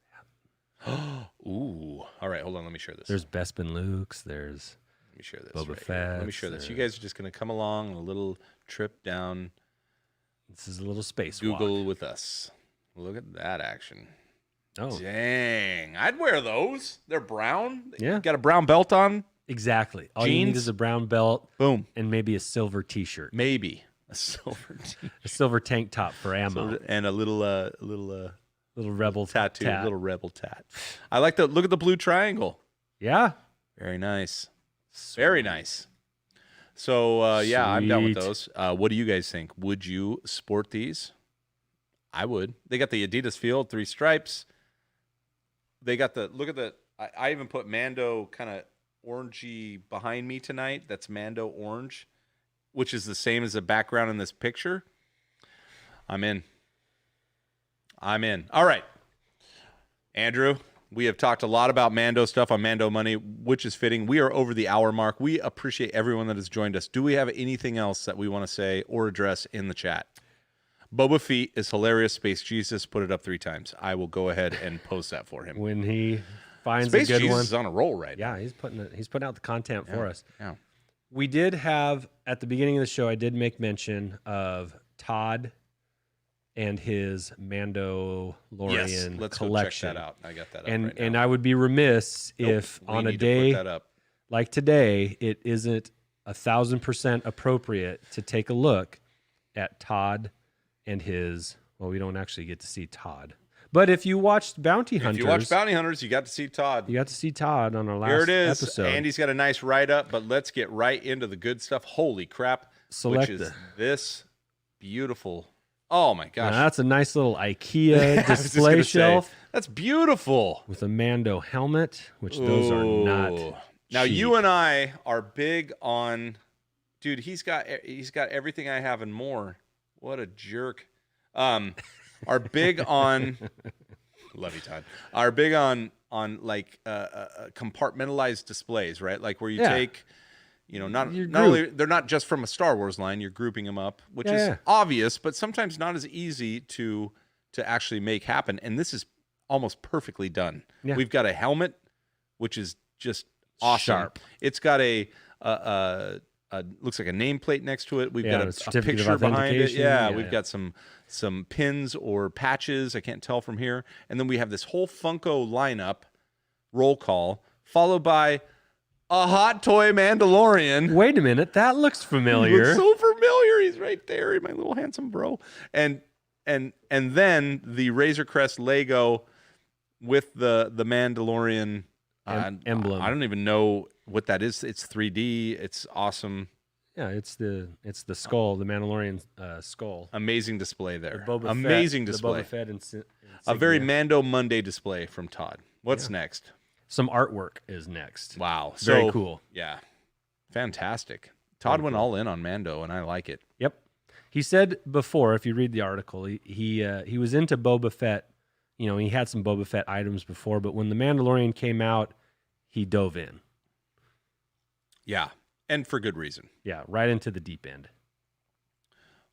Yeah. Ooh. All right, hold on. Let me share this. There's Bespin Luke's. There's Let me share this. Boba right Fett. Here. Let me share this. You guys are just gonna come along on a little trip down. This is a little space Google walk. with us. Look at that action. Oh, Dang. I'd wear those. They're brown. Yeah. Got a brown belt on. exactly. All you need Jeans? is a brown belt Boom. and maybe a silver T-shirt, Maybe a silver a silver tank top for ammo, and a little little rebel tattoo, tat. little rebel tat. I like look at the blue triangle. Yeah, Very nice. Very nice. So I'm down with Sweet. those. What do you guys think? Would you sport these? I would. They got the Adidas Field 3 stripes. They got I even put Mando kind of orangey behind me tonight. That's Mando orange. which is the same as the background in this picture, I'm in. All right. Andrew, we have talked a lot about Mando stuff on Mando Money, which is fitting. We are over the hour mark. We appreciate everyone that has joined us. Do we have anything else that we want to say or address in the chat? Boba Fett is hilarious. Space Jesus, put it up 3 times. I will go ahead and post that for him. When he finds Space a good Jesus one. is on a roll right now. Yeah, he's putting out the content for us. Yeah. We did have, at the beginning of the show, I did make mention of Todd and his Mandalorian let's collection. go check that out. I got that up and right now. and I would be remiss if We on a need to day put that up. like today, it isn't 1,000% appropriate to take a look at Todd and his. Well, we don't actually get to see Todd, but if you watched Bounty Hunters, If you watch Bounty Hunters, you got to see Todd. you got to see Todd on our last Here it is. episode. Andy's got a nice write-up, but let's get right into the good stuff. Holy crap. Select which is the- this beautiful. Oh, my gosh. Now, that's a nice little I IKEA was just display gonna say, shelf that's beautiful. with a Mando helmet, which those are not. Ooh. Now, cheap. you and I are big on... Dude, he's got everything I have and more. What a jerk. Are big on... Love you, Todd. Are big on like compartmentalized displays, right? Like where you take... You know, not only they're not just from a Star Wars line, you're grouping them up, which is obvious, but sometimes not as easy to actually make happen. And this is almost perfectly done. Yeah. We've got a helmet, which is just awesome. Sharp. It's got a looks like a nameplate next to it. We've got a certificate of picture behind it. authentication. Yeah, Yeah, we've got some pins or patches. I can't tell from here. And then we have this whole Funko lineup, roll call, followed by a hot toy Mandalorian. Wait a minute, that looks He familiar. looks so familiar. He's right there, my little handsome bro. And then the Razor Crest Lego with the Mandalorian emblem. I don't even know what that is. It's 3D. It's awesome. Yeah, it's the skull, the Mandalorian skull. Amazing display there. The Boba Amazing Fett, display. The Boba Fett A very insignia. Mando Monday display from Todd. What's next? Some artwork is next. Wow. Very cool. Yeah. Fantastic. Todd went all in on Mando, and I like it. Yep. He said before, if you read the article, he was into Boba Fett. You know, he had some Boba Fett items before, but when the Mandalorian came out, he dove in. Yeah. And for good reason. Yeah, right into the deep end.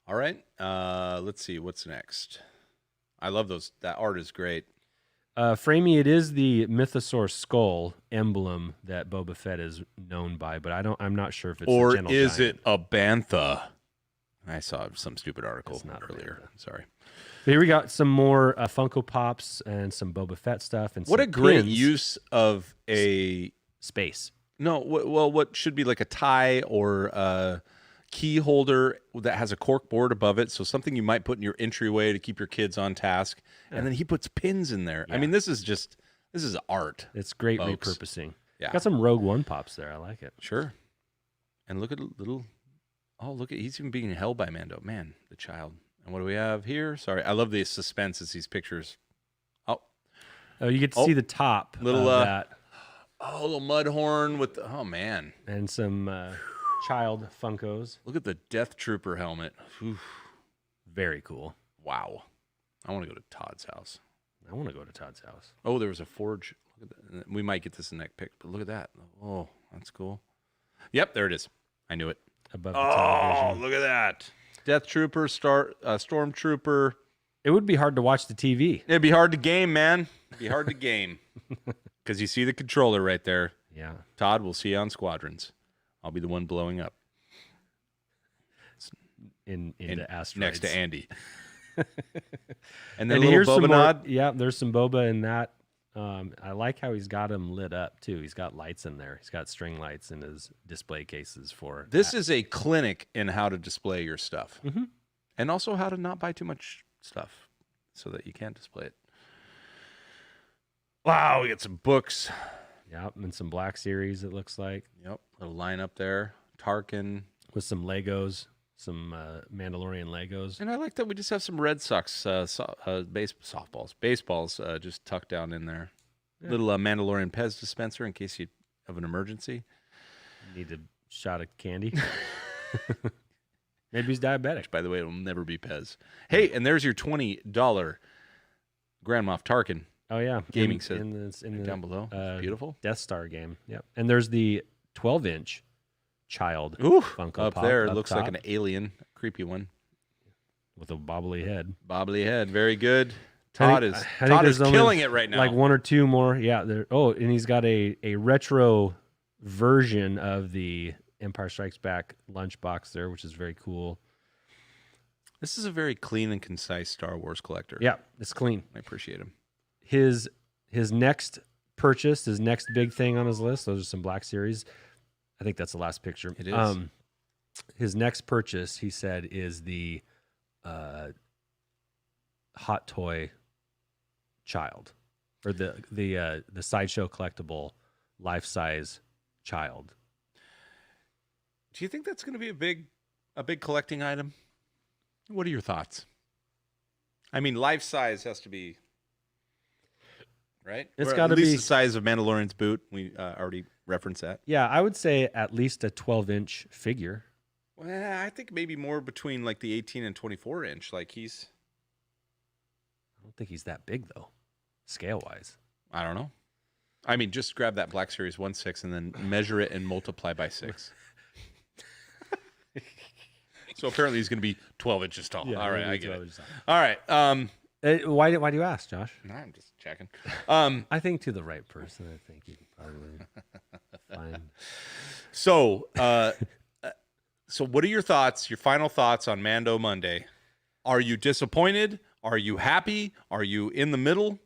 All right. Let's see. What's next? I love those. That art is great. Framey, it is the Mythosaur skull emblem that Boba Fett is known by, but I'm not sure if it's Or a gentle is giant. it a bantha? I saw some stupid article It's not a earlier. bantha. Sorry. But here we got some more Funko Pops and some Boba Fett stuff. And What some a great pins. use of a Space. no. Well, what should be like a tie or a key holder that has a cork board above it, so something you might put in your entryway to keep your kids on task. And then he puts pins in there. I mean, this is art. It's great folks. repurposing. Yeah. Got some Rogue One Pops there. I like it. Sure. And look at little. Oh, look at he's even being held by Mando. Man, the child. And what do we have here? Sorry, I love the suspense as these pictures. Oh, you get to see the top little, of that. Oh, a little mud horn with the, oh man. And some child Funkos. Look at the Death Trooper helmet. Whew. Very cool. Wow. I want to go to Todd's house. I want to go to Todd's house. Oh, there was a forge. Look at that. We might get this in the next pic, but look at that. Oh, that's cool. Yep, there it is. I knew it. Above the Oh, television. look at that. Death Trooper, Stormtrooper. It would be hard to watch the TV. It'd be hard to game, man. It'd be hard to game. Because you see the controller right there. Yeah. Todd, we'll see you on Squadrons. I'll be the one blowing up. In the asteroids. Next to Andy. And then And a here's little some Boba more, nod. yeah, there's some Boba in that. I like how he's got them lit up too. He's got lights in there. He's got string lights in his display cases for This is a clinic in how to display your stuff. Mhm. And also how to not buy too much stuff so that you can't display it. Wow, we got some books. Yep, and some Black Series, it looks like, Yep, little line up there. Tarkin. with some Legos, some Mandalorian Legos. And I like that we just have some Red Sox baseballs just tucked down in there. Yeah. Little Mandalorian Pez dispenser in case you have an emergency. Need a shot of candy. Maybe he's diabetic. Which, by the way, it'll never be Pez. Hey, and there's your $20 Grand Moff Tarkin. Oh yeah, Gaming set in the down below. Beautiful Death Star game. Yep. And there's the 12-inch child Funko up Pop there. It up looks top like an alien, creepy one. with a bobbly head. Bobbly head, very good. I Todd think is there's killing it right now. Like one or two more. Yeah. And he's got a retro version of the Empire Strikes Back lunchbox there, which is very cool. This is a very clean and concise Star Wars collector. Yeah, it's clean. I appreciate him. His next purchase, his next big thing on his list, those are some Black Series. I think that's the last picture. It is. His next purchase, he said, is the Hot Toy child, or the Sideshow collectible life-size child. Do you think that's going to be a big collecting item? What are your thoughts? I mean, life size has to be right. It's Or got to at least be the size of Mandalorian's boot. We already referenced that. Yeah, I would say at least a 12-inch figure. Well, I think maybe more between like the 18 and 24 inch. Like I don't think he's that big though, scale-wise. I don't know. I mean, just grab that Black Series 1/6 and then measure it and multiply by 6. So apparently he's going to be 12 inches tall. Yeah, all right, I get it. All right. Why do you ask, Josh? No, I'm just checking. I think to the right person, I think you could probably find. So what are your thoughts, your final thoughts on Mando Monday? Are you disappointed? Are you happy? Are you in the middle?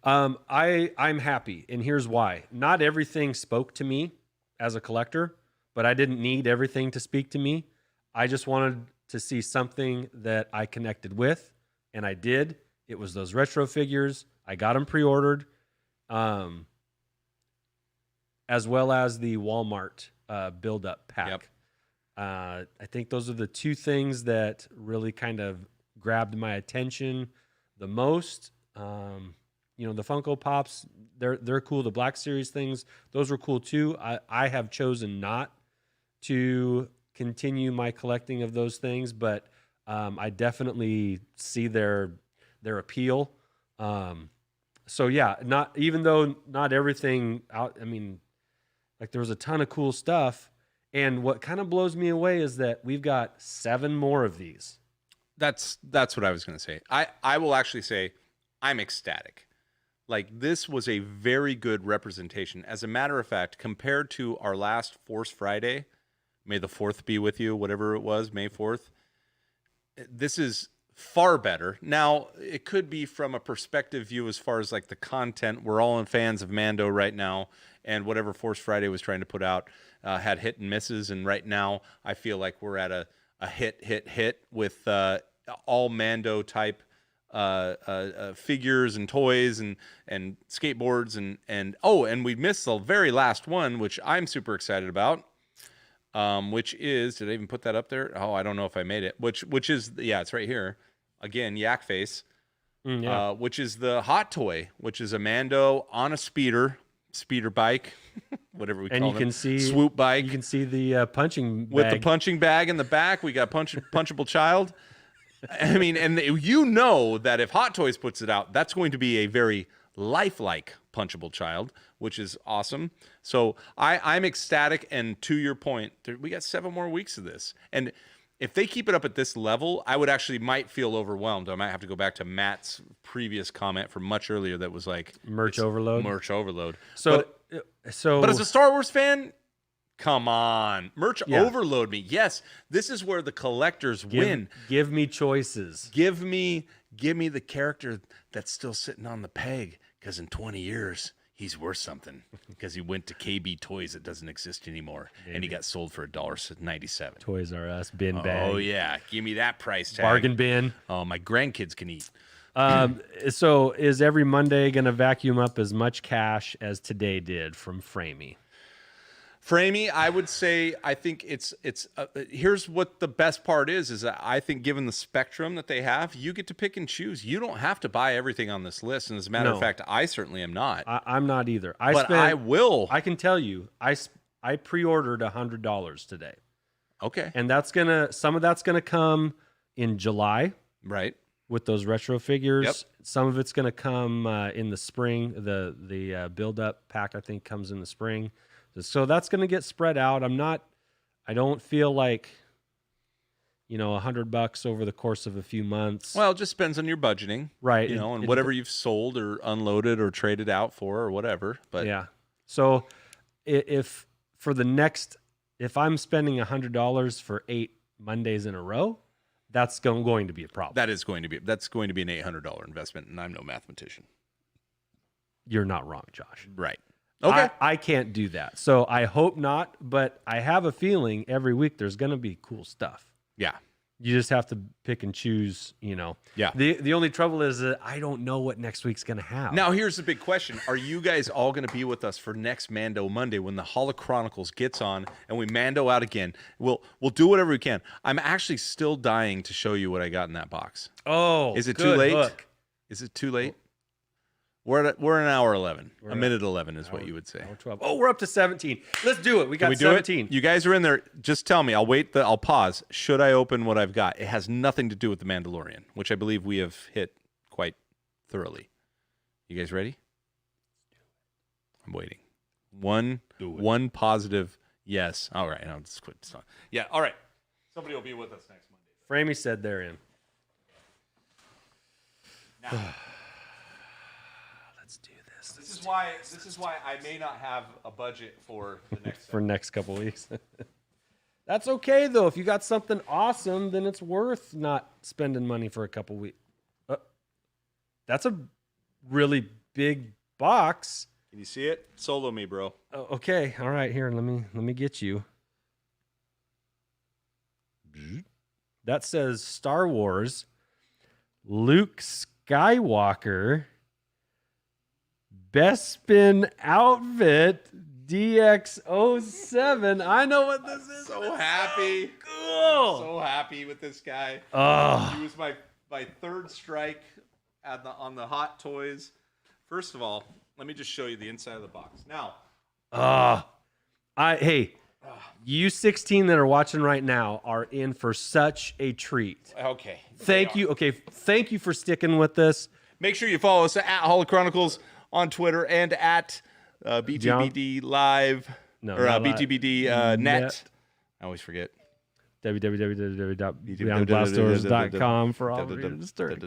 I'm happy, and here's why. Not everything spoke to me as a collector, but I didn't need everything to speak to me. I just wanted to see something that I connected with, and I did. It was those retro figures. I got them pre-ordered, as well as the Walmart build-up pack. Yep. I think those are the two things that really kind of grabbed my attention the most. The Funko Pops, they're cool. The Black Series things, those were cool too. I have chosen not to continue my collecting of those things, but I definitely see their appeal. So yeah, even though not everything out. I mean, like there was a ton of cool stuff, and what kind of blows me away is that we've got 7 more of these. That's what I was going to say. I will actually say I'm ecstatic. Like, this was a very good representation. As a matter of fact, compared to our last Force Friday, May the 4th be with you, whatever it was, May 4th, this is far better. Now, it could be from a perspective view as far as like the content. We're all fans of Mando right now, and whatever Force Friday was trying to put out had hit and misses. And right now, I feel like we're at a hit with all Mando type figures and toys and skateboards and we missed the very last one, which I'm super excited about. Which is, did I even put that up there? Oh, I don't know if I made it. Which is, yeah, it's right here. Again, Yak Face. Yeah. Which is the hot toy, which is a Mando on a speeder bike, whatever we call it. And you can see swoop bike. You can see the punching bag. With the punching bag in the back. We got punchable child. I mean, and you know that if Hot Toys puts it out, that's going to be a very lifelike punchable child, which is awesome. So I'm ecstatic. And to your point, we got 7 more weeks of this. And if they keep it up at this level, I would actually might feel overwhelmed. I might have to go back to Matt's previous comment from much earlier that was like merch overload. Merch overload. But as a Star Wars fan, come on, merch overload me. Yes, this is where the collectors win. Give me choices. Give me the character that's still sitting on the peg, because in 20 years he's worth something, because he went to KB Toys that doesn't exist anymore. Maybe. And he got sold for $1.97. Toys R Us bin bag. Oh yeah, give me that price tag. Bargain bin. Oh, my grandkids can eat. So is every Monday going to vacuum up as much cash as today did from Framey? Framey, I would say, I think it's here's what the best part is that I think given the spectrum that they have, you get to pick and choose. You don't have to buy everything on this list. And as a matter of fact, I certainly am not. I'm not either. I will. I can tell you, I pre-ordered $100 today. Okay. And some of that's gonna come in July. Right. With those retro figures. Yep. Some of it's gonna come in the spring. The build up pack I think comes in the spring. So that's gonna get spread out. I don't feel like $100 over the course of a few months. Well, it just depends on your budgeting. Right. And whatever you've sold or unloaded or traded out for or whatever. But yeah. So if I'm spending $100 for 8 Mondays in a row, that's going to be a problem. that's going to be an $800 investment, and I'm no mathematician. You're not wrong, Josh. Right. Okay. I can't do that. So I hope not, but I have a feeling every week there's going to be cool stuff. Yeah. You just have to pick and choose, Yeah. The only trouble is that I don't know what next week's going to have. Now, here's the big question. Are you guys all going to be with us for next Mando Monday when the Holochronicles gets on and we Mando out again? We'll do whatever we can. I'm actually still dying to show you what I got in that box. Oh, is it too late? Hook. Is it too late? We're an hour 11. A minute 11 is what you would say. Hour 12. Oh, we're up to 17. Let's do it. We got Can we 17. do it? You guys are in there. Just tell me. I'll pause. Should I open what I've got? It has nothing to do with the Mandalorian, which I believe we have hit quite thoroughly. You guys ready? I'm waiting. One positive yes. All right. I'll just quit. Yeah. All right. Somebody will be with us next Monday. Framey said they're in. Now. Let's do this. This is why I may not have a budget for the next next couple weeks. That's okay though. If you got something awesome, then it's worth not spending money for a couple weeks. That's a really big box. Can you see it? Solo me, bro. Okay. All right. Here, let me get you. That says Star Wars, Luke Skywalker, Bespin outfit, DX07. I know what this is. So happy. Cool. So happy with this guy. Oh. He was my third strike on the Hot Toys. First of all, let me just show you the inside of the box. Now. You 16 that are watching right now are in for such a treat. Okay. Thank you. Okay. Thank you for sticking with this. Make sure you follow us at Holochronicles on Twitter and at BTBD Live or BTBD Net. I always forget. www.beyondblastdoors.com for all of your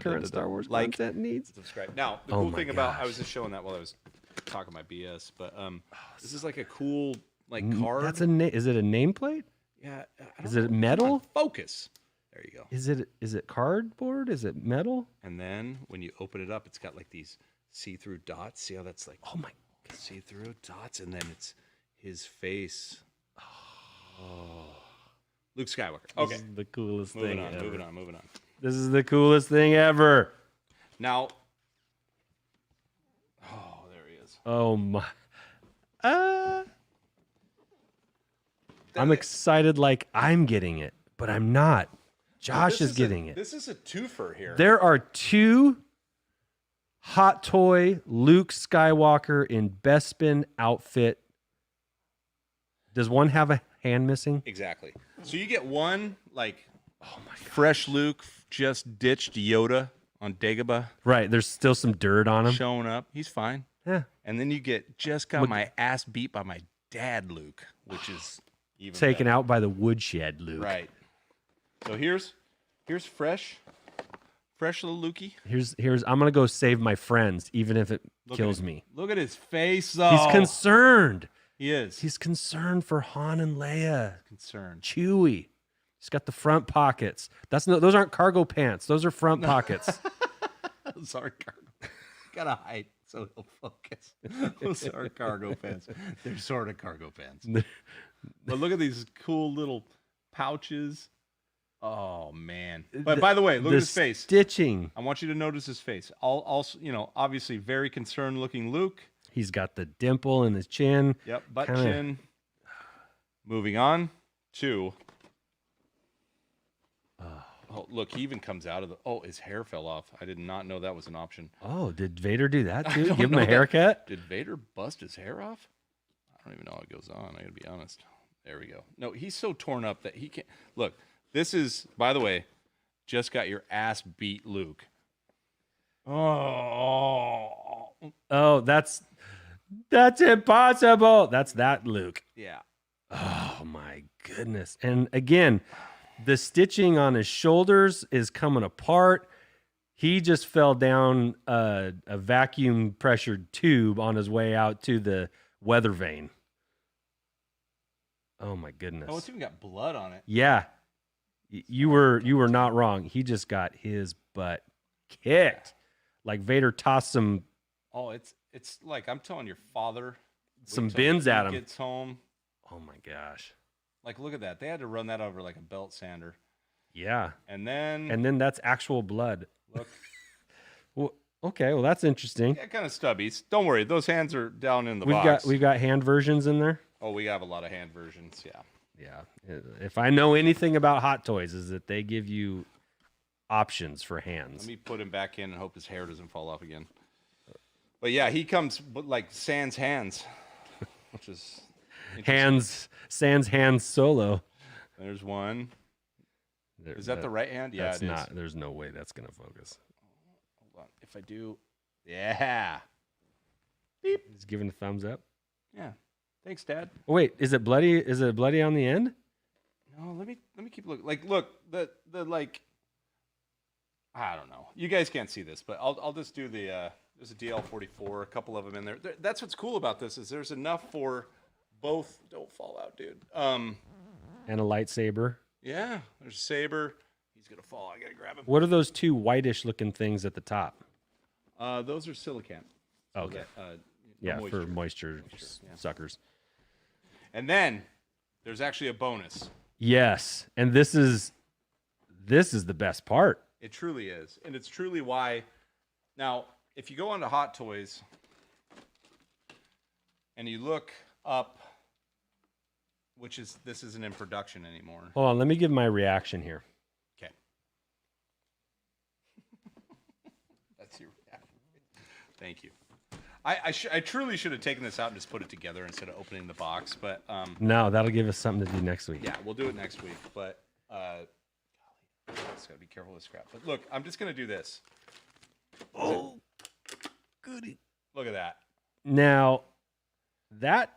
current Star Wars content needs. Subscribe. Now, the cool thing about I was just showing that while I was talking my BS, but this is like a cool card. That's is it a nameplate? Yeah. Is it metal? Focus. There you go. Is it cardboard? Is it metal? And then when you open it up, it's got like these see-through dots. See how that's like see-through dots, and then it's his face. Oh. Luke Skywalker. Okay. This is the coolest thing ever. Moving on. This is the coolest thing ever. Now. Oh, there he is. Oh my. I'm excited like I'm getting it, but I'm not. Josh is getting it. This is a twofer here. There are 2 Hot Toy Luke Skywalker in Bespin outfit. Does one have a hand missing? Exactly. So you get one fresh Luke just ditched Yoda on Dagobah. Right. There's still some dirt on him. Showing up. He's fine. Yeah. And then you get just got my ass beat by my dad Luke, which is even taken better. out by the woodshed Luke. Right. So here's fresh little Lukey. Here's I'm gonna go save my friends, even if it kills me. Look at his face, though. He's concerned. He is. He's concerned for Han and Leia. Concerned. Chewie. He's got the front pockets. Those aren't cargo pants. Those are front pockets. Those are cargo. Gotta hide so he'll focus. Those are cargo pants. They're sort of cargo pants. But look at these cool little pouches. Oh man! But by the way, look at his face. Stitching. I want you to notice his face. Also, obviously very concerned-looking Luke. He's got the dimple in his chin. Yep, chin. Moving on to. Oh, look! He even comes out of the. Oh, his hair fell off. I did not know that was an option. Oh, did Vader do that too? Give him a haircut? Did Vader bust his hair off? I don't even know how it goes on. I gotta be honest. There we go. No, he's so torn up that he can't. Look, this is, by the way, just got your ass beat, Luke. Oh, that's impossible. That's that Luke. Yeah. Oh my goodness. And again, the stitching on his shoulders is coming apart. He just fell down a vacuum pressured tube on his way out to the weather vane. Oh my goodness. Oh, it's even got blood on it. Yeah. You were not wrong. He just got his butt kicked. Like Vader tossed some. Oh, it's like I'm telling your father. Some bins at him. Gets home. Oh my gosh. Like, look at that. They had to run that over like a belt sander. Yeah. And then that's actual blood. Look. Well, okay. Well, that's interesting. Yeah, kind of stubbies. Don't worry. Those hands are down in the box. We've got hand versions in there. Oh, we have a lot of hand versions. Yeah. Yeah. If I know anything about Hot Toys, is that they give you options for hands. Let me put him back in and hope his hair doesn't fall off again. But yeah, he comes like sans hands, which is sans hands solo. There's one. Is that the right hand? Yeah, that's it not. is. There's no way that's gonna focus. Hold on. If I do, yeah. Beep. He's giving a thumbs up. Yeah. Thanks, Dad. Oh, wait, is it bloody? Is it bloody on the end? No, let me keep looking. Like, look, the like. I don't know. You guys can't see this, but I'll just do the. There's a DL44, a couple of them in there. That's what's cool about this is there's enough for both. Don't fall out, dude. And a lightsaber. Yeah, there's a saber. He's gonna fall. I gotta grab him. What are those two whitish looking things at the top? Those are silicon. So okay. That, for moisture suckers. And then there's actually a bonus. Yes, and this is the best part. It truly is, and it's truly why. Now, if you go onto Hot Toys and you look up, this isn't in production anymore. Hold on, let me give my reaction here. Okay. That's your reaction. Thank you. I truly should have taken this out and just put it together instead of opening the box, but no, that'll give us something to do next week. Yeah, we'll do it next week, but just gotta be careful with scrap. But look, I'm just gonna do this. Oh, goody! Look at that. Now, that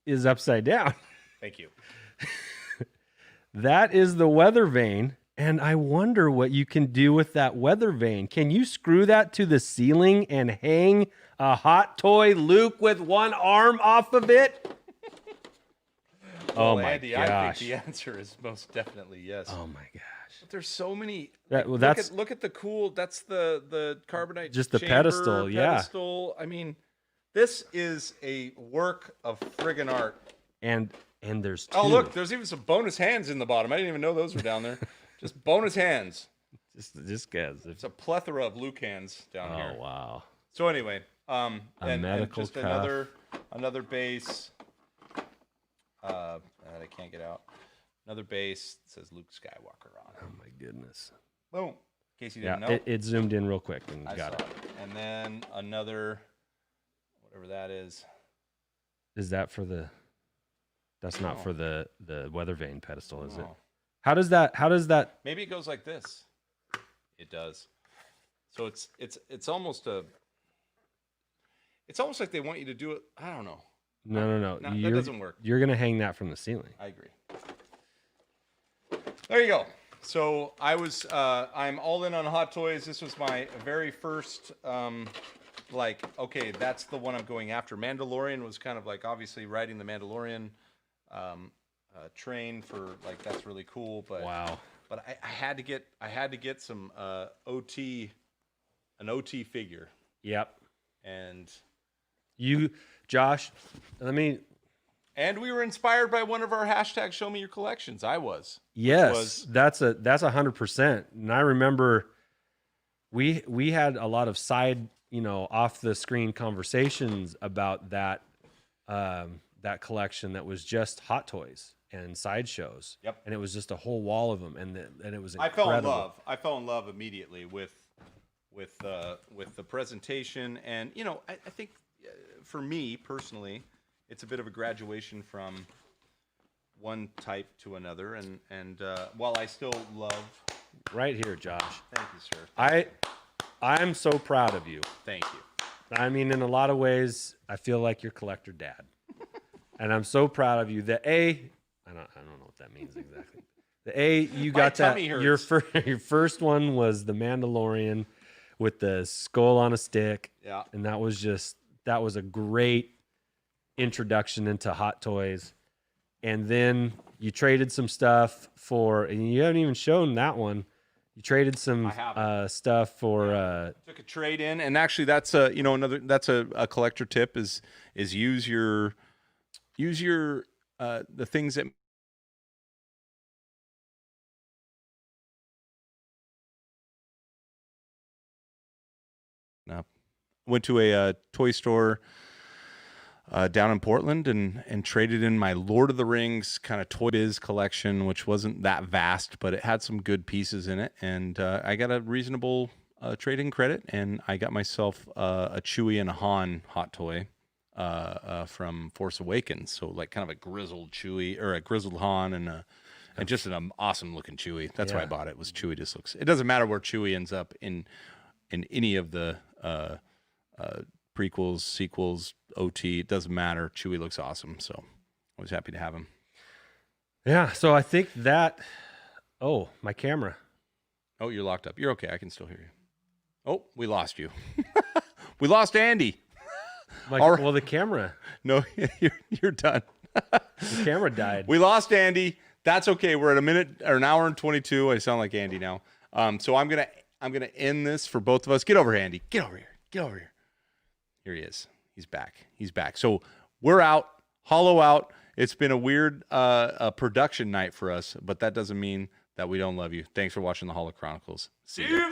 is upside down. Thank you. That is the weather vane, and I wonder what you can do with that weather vane. Can you screw that to the ceiling and hang a Hot Toy Luke with one arm off of it? Well, my Andy, gosh! I think the answer is most definitely yes. Oh my gosh! But there's so many. Look at the cool. That's the carbonite. Just the pedestal. Yeah. Pedestal. I mean, this is a work of friggin' art. And there's two. Oh look, there's even some bonus hands in the bottom. I didn't even know those were down there. Just bonus hands. Just guys. It's a plethora of Luke hands down here. Oh wow. So anyway, and just cuff. another base. That I can't get out. Another base that says Luke Skywalker on it. Oh my goodness. Boom. In case you didn't know. It zoomed in real quick and got it. And then another, whatever that is. Is that for the? That's not for the weather vane pedestal, is it? No. How does that? Maybe it goes like this. It does. So it's almost like they want you to do it. I don't know. No. That doesn't work. You're gonna hang that from the ceiling. I agree. There you go. So I'm all in on Hot Toys. This was my very first, okay, that's the one I'm going after. Mandalorian was kind of like obviously riding the Mandalorian train for like that's really cool. But wow. But I had to get some an OT figure. Yep. And Josh, and we were inspired by one of our hashtags, Show Me Your Collections. I was. Yes, that's 100%. And I remember we had a lot of side, off the screen conversations about that collection that was just Hot Toys and sideshows. Yep. And it was just a whole wall of them, and it was incredible. I fell in love immediately with the presentation, and I think for me personally, it's a bit of a graduation from one type to another, and while I still love. Right here, Josh. Thank you, sir. I'm so proud of you. Thank you. I mean, in a lot of ways, I feel like your collector dad, and I'm so proud of you. I don't know what that means exactly. You got that. Your first one was the Mandalorian with the skull on a stick. Yeah. And that was a great introduction into hot toys. And then you traded some stuff and you haven't even shown that one. You traded some stuff for took a trade in, and actually that's a collector tip is use your the things that went to a toy store down in Portland and traded in my Lord of the Rings kind of Toy Biz collection, which wasn't that vast, but it had some good pieces in it. And I got a reasonable trade-in credit, and I got myself a Chewie and a Han hot toy from Force Awakens. So like kind of a grizzled Chewie or a grizzled Han and just an awesome looking Chewie. That's why I bought it. Was Chewie just looks. It doesn't matter where Chewie ends up in any of the prequels, sequels, OT, it doesn't matter. Chewie looks awesome, so I was happy to have him. Yeah, so I think that. Oh, my camera. Oh, you're locked up. You're okay. I can still hear you. Oh, we lost you. We lost Andy. Well, the camera. No, you're done. The camera died. We lost Andy. That's okay. We're at a minute or an hour and 22. I sound like Andy now. So I'm gonna end this for both of us. Get over here, Andy. Get over here. Get over here. Here he is. He's back. So we're out. Hollow out. It's been a weird production night for us, but that doesn't mean that we don't love you. Thanks for watching the Holochronicles. See you.